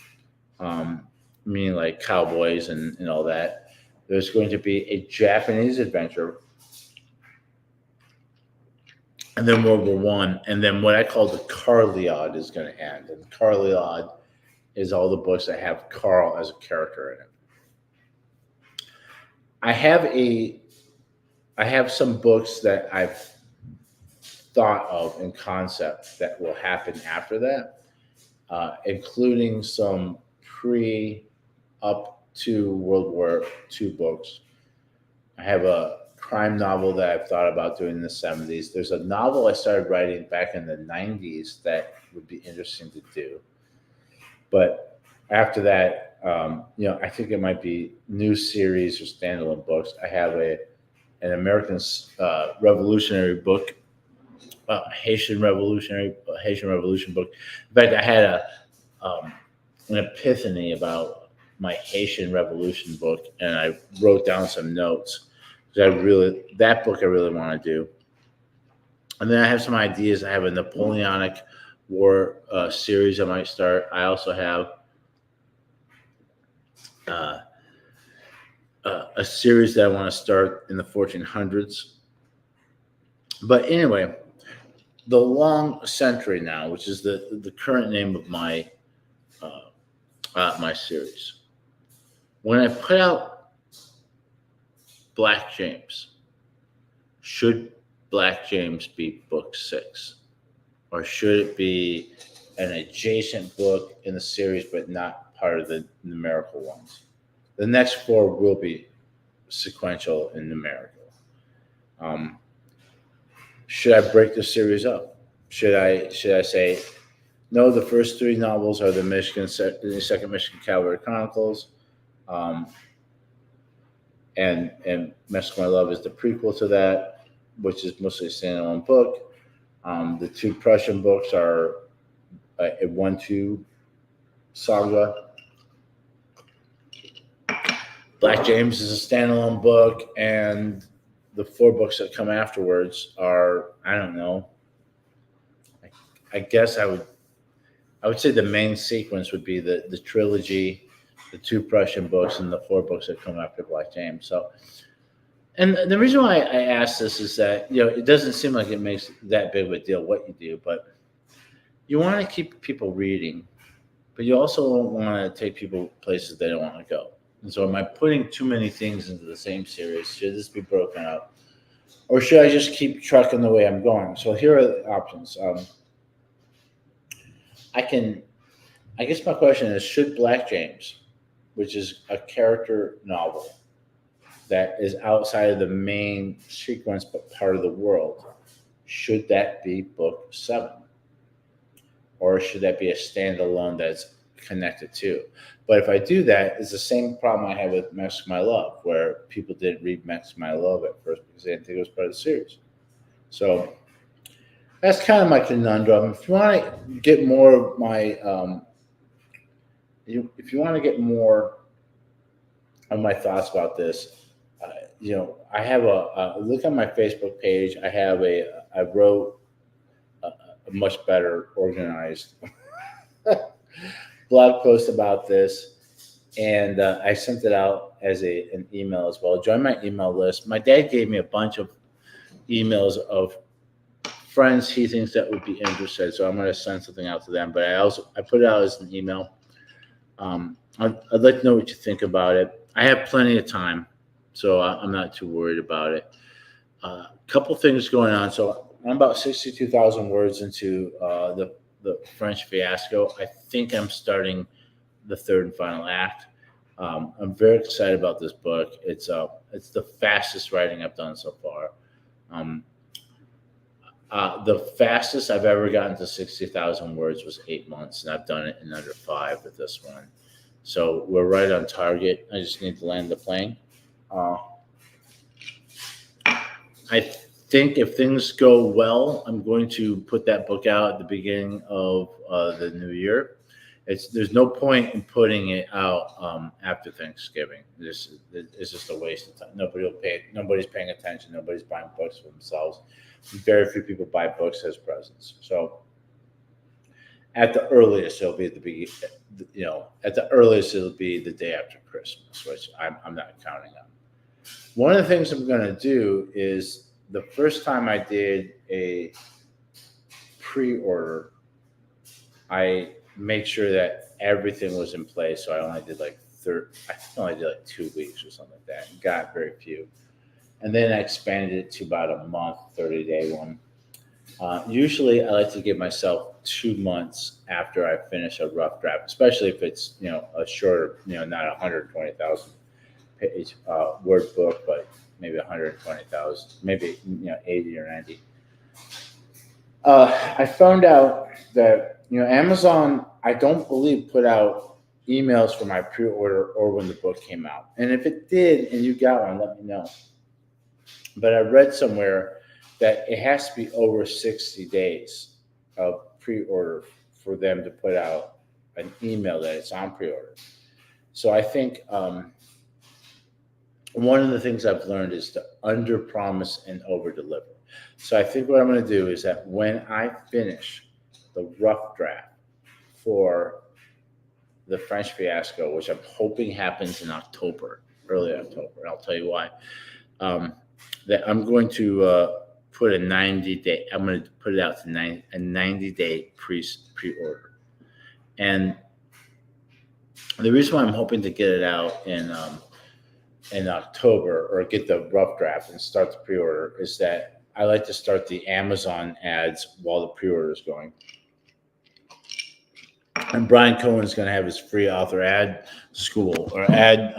meaning like cowboys and all that. There's going to be a Japanese adventure, and then World War I, and then what I call the Carliad is going to end. And Carliad is all the books that have Carl as a character in it. I have some books that I've thought of in concept that will happen after that, including some up to World War II books. I have a crime novel that I've thought about doing in the 70s. There's a novel I started writing back in the 90s that would be interesting to do. But after that, I think it might be new series or standalone books. I have an American Revolutionary book, Haitian Revolution book. In fact, I had an epiphany about my Haitian Revolution book, and I wrote down some notes because that book I really want to do. And then I have some ideas. I have a Napoleonic War series I might start. I also have a series that I want to start in the 1400s. But anyway, the Long Century now, which is the current name of my my series. When I put out Black James, should Black James be book 6? Or should it be an adjacent book in the series, but not part of the numerical ones? The next 4 will be sequential and numerical. Um, should I break the series up? Should I say no? The first three novels are the Second Michigan Cavalry Chronicles, um, and Mexico My Love is the prequel to that, which is mostly a standalone book. The two Prussian books are a 1-2 saga. Black James is a standalone book, and the 4 books that come afterwards are, I don't know. I guess I would say the main sequence would be the trilogy, the 2 Prussian books, and the 4 books that come after Black James. So, and the reason why I ask this is that it doesn't seem like it makes that big of a deal what you do, but you want to keep people reading, but you also don't want to take people places they don't want to go. And so, am I putting too many things into the same series? Should this be broken up, or should I just keep trucking the way I'm going? So here are the options. I guess my question is, should Black James, which is a character novel that is outside of the main sequence but part of the world, should that be book 7? Or should that be a standalone that's connected to? But if I do that, it's the same problem I had with Mexico My Love, where people didn't read Mexico My Love at first because they didn't think it was part of the series. So that's kind of my conundrum. If you want to get more of my, if you want to get more of my thoughts about this, I have a look on my Facebook page. I wrote a much better organized blog post about this, and I sent it out as an email as well. Join my email list. My dad gave me a bunch of emails of friends he thinks that would be interested, so I'm going to send something out to them. But I put it out as an email. I'd like to know what you think about it. I have plenty of time, so I'm not too worried about it. A couple things going on. So I'm about 62,000 words into the French Fiasco. I think I'm starting the 3rd and final act. I'm very excited about this book. It's the fastest writing I've done so far. The fastest I've ever gotten to 60,000 words was 8 months, and I've done it in under 5 with this one. So we're right on target. I just need to land the plane. I think if things go well, I'm going to put that book out at the beginning of the new year. There's no point in putting it out after Thanksgiving. It's just a waste of time. Nobody's paying attention. Nobody's buying books for themselves. Very few people buy books as presents. So at the earliest, it'll be the day after Christmas, which I'm not counting on. One of the things I'm going to do is, the first time I did a pre-order, I made sure that everything was in place. So I only did like 2 weeks or something like that, and got very few. And then I expanded it to about a month, 30-day one. Usually I like to give myself 2 months after I finish a rough draft, especially if it's, a shorter, not 120,000 page word book, but maybe 120,000, maybe, 80 or 90. I found out that, Amazon, I don't believe, put out emails for my pre-order or when the book came out. And if it did and you got one, let me know. But I read somewhere that it has to be over 60 days of pre-order for them to put out an email that it's on pre-order. So I think one of the things I've learned is to under-promise and over-deliver. So I think what I'm going to do is that when I finish the rough draft for the French Fiasco, which I'm hoping happens in October, early October, and I'll tell you why, that I'm going to put a 90-day, I'm going to put it out to a 90-day pre-order. And the reason why I'm hoping to get it out in October, or get the rough draft and start the pre-order, is that I like to start the Amazon ads while the pre-order is going. And Brian Cohen's going to have his free author ad school, or ad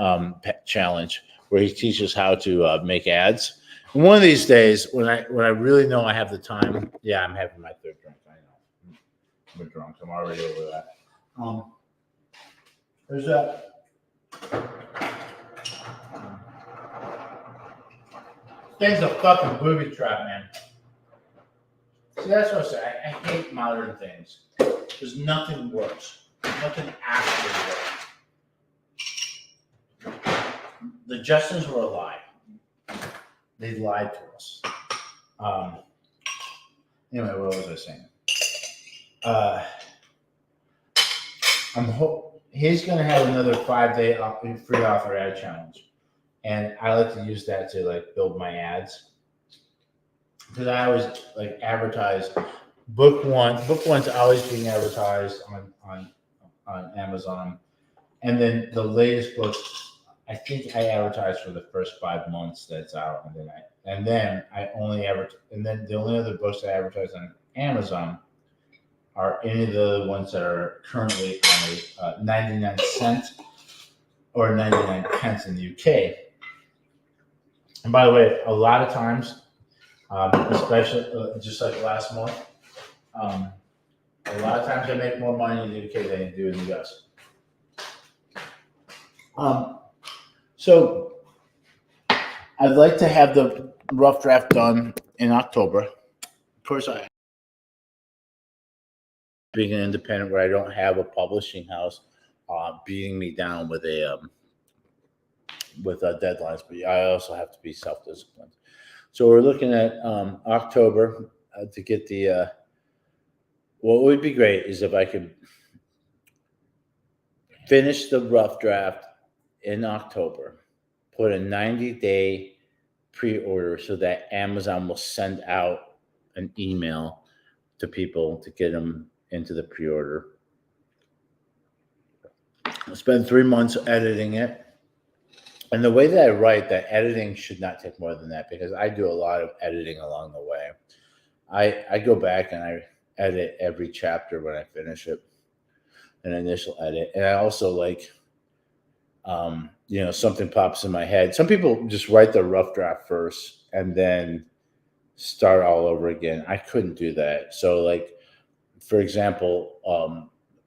challenge, where he teaches how to make ads. One of these days, when I really know I have the time, yeah, I'm having my third drink. I know, I'm drunk. I'm already over that. There's a thing's a fucking booby trap, man. See, that's what I say. I hate modern things because nothing works. Nothing actually works. The Justins were a lie. They lied to us. Anyway, what was I saying? He's going to have another 5-day free author ad challenge, and I like to use that to like build my ads because I always like advertise book one. Book one's always being advertised on Amazon, and then the latest book, I think I advertise for the first 5 months that's out, and then I only advertise, and then the only other books I advertise on Amazon are any of the ones that are currently on a 99 cent or 99 pence in the UK. And by the way, a lot of times, especially just like last month, a lot of times I make more money in the UK than I do in the US. So I'd like to have the rough draft done in October. Of course, being an independent where I don't have a publishing house beating me down with deadlines, but I also have to be self-disciplined. So we're looking at October to get the. What would be great is if I could finish the rough draft in October, put a 90-day pre-order so that Amazon will send out an email to people to get them into the pre-order. I spend 3 months editing it. And the way that I write, that editing should not take more than that because I do a lot of editing along the way. I go back and I edit every chapter when I finish it, an initial edit. And I also like, something pops in my head. Some people just write the rough draft first and then start all over again. I couldn't do that. So like, for example,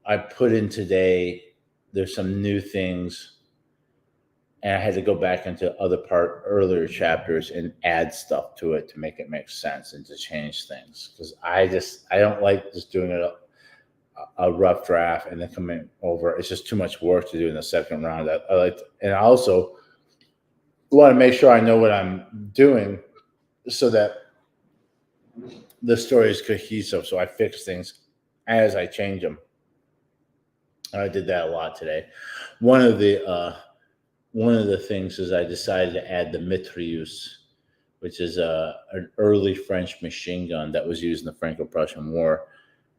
I put in today, there's some new things and I had to go back into earlier chapters and add stuff to it to make it make sense and to change things. Because I don't like just doing a rough draft and then coming over. It's just too much work to do in the second round. And I also want to make sure I know what I'm doing so that the story is cohesive. So I fix things as I change them. I did that a lot today. One of the things is I decided to add the mitrailleuse, which is an early French machine gun that was used in the Franco-Prussian War.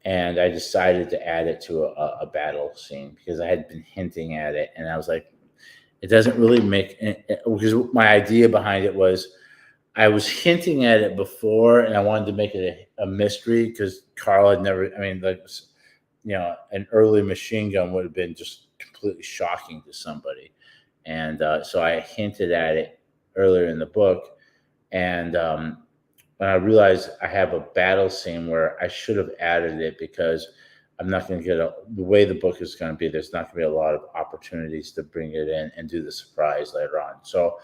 And I decided to add it to a battle scene because I had been hinting at it. And I was like, it doesn't really make – because my idea behind it was I was hinting at it before and I wanted to make it a mystery because Carl had never – an early machine gun would have been just completely shocking to somebody. And so I hinted at it earlier in the book. And when I realized I have a battle scene where I should have added it because I'm not going to get the way the book is going to be, there's not going to be a lot of opportunities to bring it in and do the surprise later on. So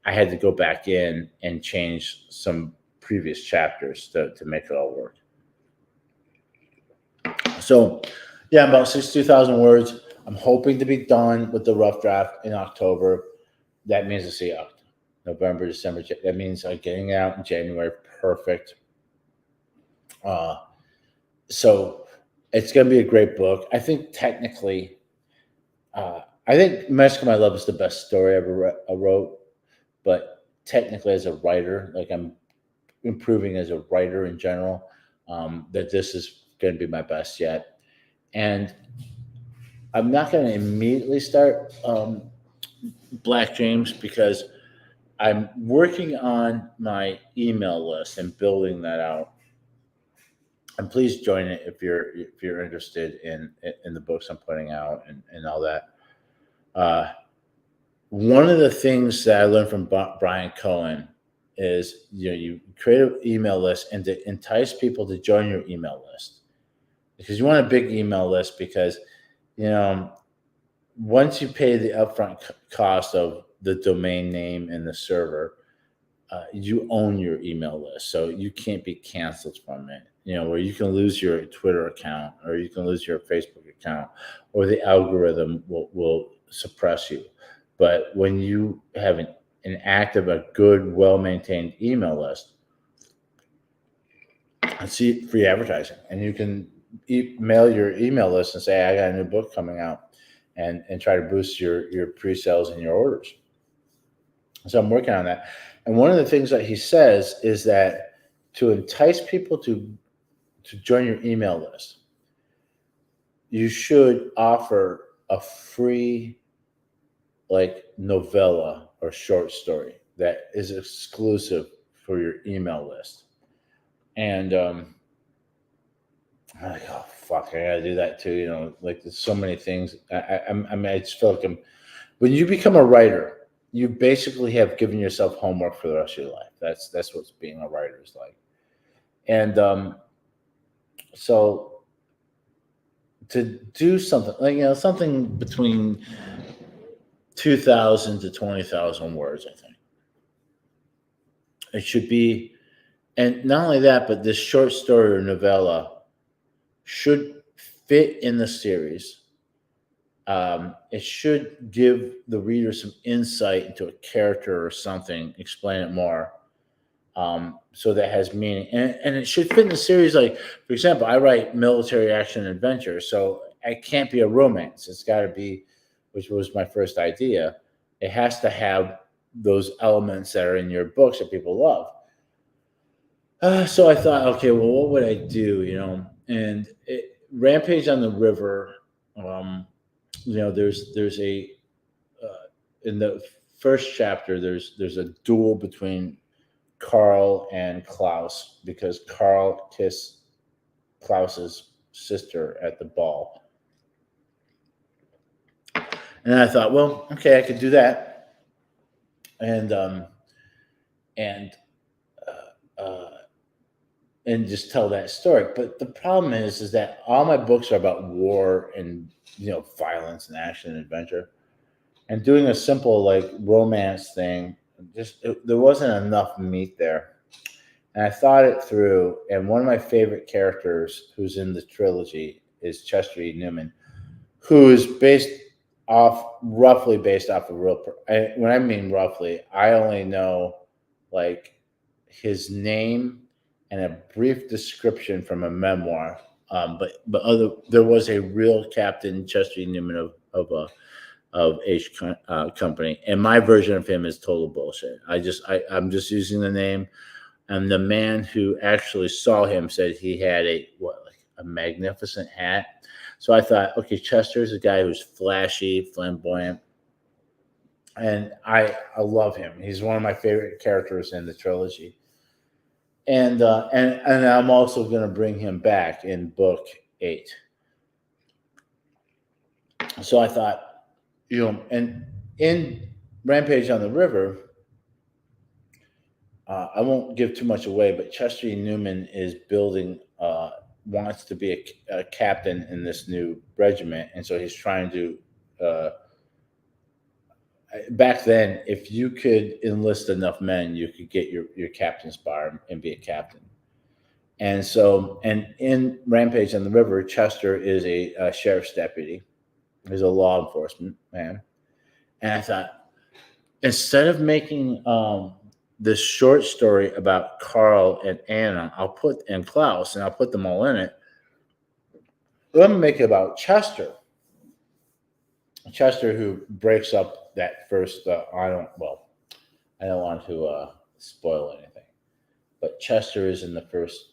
I had to go back in and change some previous chapters to make it all work. So, yeah, about 62,000 words. I'm hoping to be done with the rough draft in October. That means November, December. That means I'm getting it out in January. Perfect. So it's going to be a great book. I think technically, I think Mexico My Love is the best story I ever wrote. But technically as a writer, like I'm improving as a writer in general, that this is going to be my best yet. And I'm not going to immediately start Black James because I'm working on my email list and building that out. And please join it if you're interested in the books I'm putting out and all that. One of the things that I learned from Brian Cohen is you create an email list and to entice people to join your email list, because you want a big email list, because you know once you pay the upfront cost of the domain name and the server, you own your email list, so you can't be canceled from it. Where you can lose your Twitter account, or you can lose your Facebook account, or the algorithm will suppress you. But when you have an active, a good, well maintained email list, see free advertising, and you can mail your email list and say, "I got a new book coming out," and try to boost your pre-sales and your orders. So I'm working on that. And one of the things that he says is that to entice people to join your email list, you should offer a free novella or short story that is exclusive for your email list. And I'm like, oh fuck, I gotta do that too. There's so many things. I just feel like when you become a writer, you basically have given yourself homework for the rest of your life. That's what being a writer is like. And so to do something something between 2,000 to 20,000 words, I think it should be. And not only that, but this short story or novella should fit in the series. It should give the reader some insight into a character or something, explain it more, so that has meaning. And it should fit in the series. Like, for example, I write military action adventure, so it can't be a romance. It's got to be, which was my first idea. It has to have those elements that are in your books that people love. So I thought, okay, well, what would I do? And Rampage on the River. There's a in the first chapter. There's a duel between Carl and Klaus, because Carl kissed Klaus's sister at the ball. And I thought, well, okay, I could do that, and just tell that story. But the problem is that all my books are about war and violence and action and adventure, and doing a simple romance thing, there wasn't enough meat there. And I thought it through, and one of my favorite characters who's in the trilogy is Chester E. Newman, who is roughly based off of real. When I mean roughly, I only know his name and a brief description from a memoir. There was a real Captain Chester E. Newman of H Company, and my version of him is total bullshit. I'm just using the name. And the man who actually saw him said he had a magnificent hat. So I thought, okay, Chester is a guy who's flashy, flamboyant, and I love him. He's one of my favorite characters in the trilogy. And I'm also going to bring him back in book 8. So I thought, and in Rampage on the River, I won't give too much away, but Chester E. Newman is building, wants to be a captain in this new regiment. And so he's trying to, back then, if you could enlist enough men, you could get your captain's bar and be a captain. And so, and in Rampage on the River, Chester is a sheriff's deputy. He's a law enforcement man. And I thought, instead of making this short story about Carl and Anna, and Klaus, and I'll put them all in it. Let me make it about Chester. Chester, who breaks up that first. I don't want to spoil anything, but Chester is in the first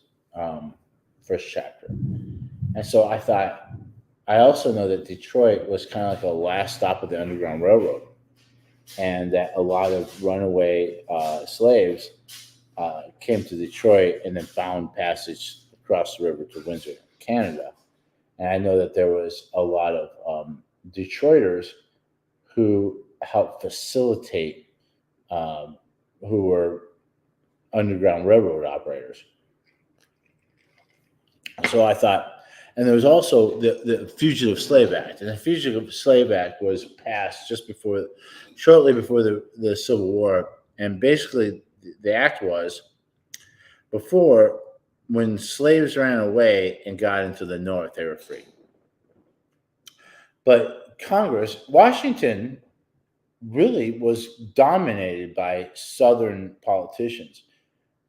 chapter, and so I thought. I also know that Detroit was kind of like the last stop of the Underground Railroad, and that a lot of runaway slaves came to Detroit and then found passage across the river to Windsor, Canada. And I know that there was a lot of Detroiters who helped facilitate, who were Underground Railroad operators. So I thought, and there was also the Fugitive Slave Act, and the Fugitive Slave Act was passed shortly before the Civil War, and basically the act was before, when slaves ran away and got into the North, they were free. But Washington really was dominated by Southern politicians.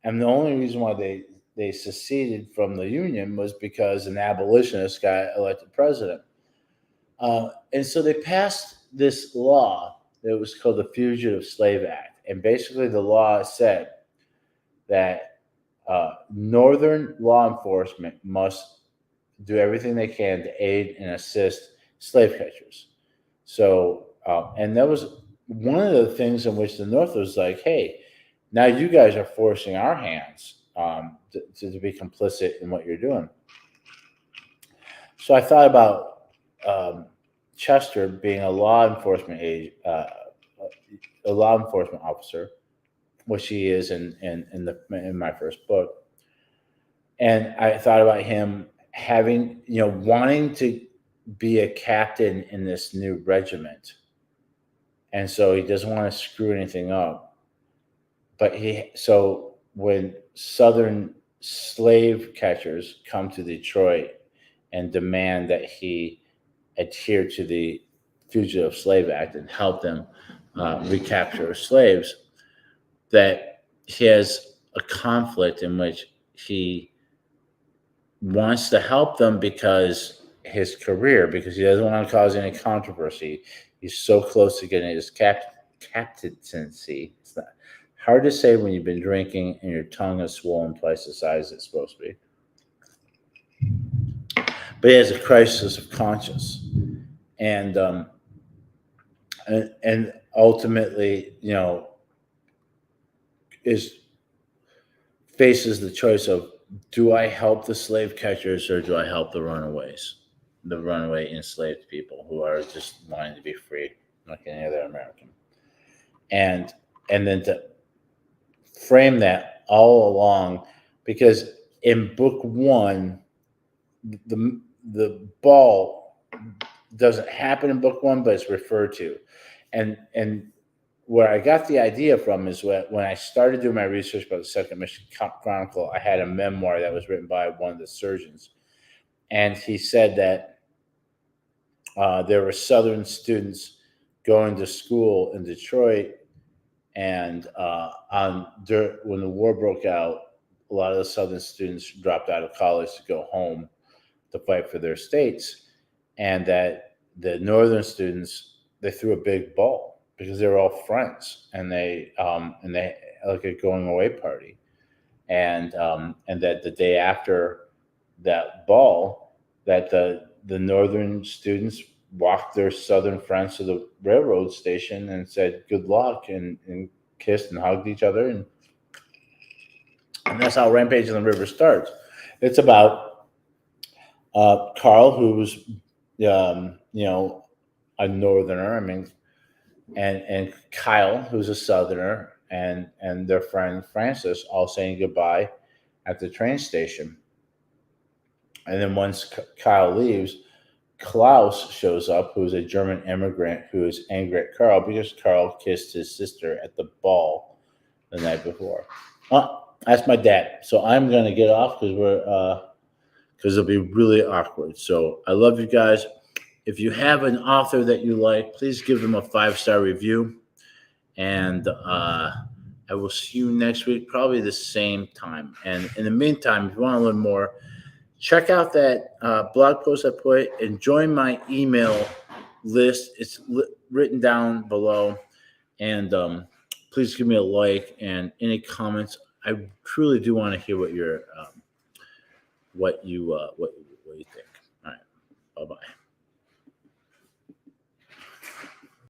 And the only reason why they seceded from the Union was because an abolitionist got elected president. And so they passed this law that was called the Fugitive Slave Act. And basically the law said that Northern law enforcement must do everything they can to aid and assist slave catchers. So, and that was one of the things in which the North was like, hey, now you guys are forcing our hands to be complicit in what you're doing. So I thought about Chester being a law enforcement officer, which he is in my first book. And I thought about him having, wanting to be a captain in this new regiment. And so he doesn't want to screw anything up. But so when Southern slave catchers come to Detroit and demand that he adhere to the Fugitive Slave Act and help them recapture slaves, that he has a conflict in which he wants to help them because he doesn't want to cause any controversy. He's so close to getting his captaincy. It's not hard to say when you've been drinking and your tongue is swollen twice the size it's supposed to be. But he has a crisis of conscience, and ultimately, faces the choice of, do I help the slave catchers or do I help the runaway enslaved people who are just wanting to be free like any other American? And then to frame that all along, because in book one, the ball doesn't happen in book one, but it's referred to. And where I got the idea from is when I started doing my research about the Second Mission Chronicle, I had a memoir that was written by one of the surgeons. And he said that there were Southern students going to school in Detroit, and when the war broke out, a lot of the Southern students dropped out of college to go home to fight for their states, and that the Northern students, they threw a big ball because they were all friends, and they like a going away party, and that the day after that ball, that the Northern students walked their Southern friends to the railroad station and said good luck, and kissed and hugged each other, and that's how Rampage on the River starts. It's about Carl, who's a Northerner. I mean, and Kyle, who's a Southerner, and their friend Francis, all saying goodbye at the train station. And then once Kyle leaves, Klaus shows up, who's a German immigrant who is angry at Carl because Carl kissed his sister at the ball the night before. That's my dad. So I'm going to get off because it'll be really awkward. So I love you guys. If you have an author that you like, please give them a 5-star review. And I will see you next week, probably the same time. And in the meantime, if you want to learn more, check out that blog post I put and join my email list. It's written down below. And please give me a like and any comments. I truly do want to hear what you think. All right. Bye-bye.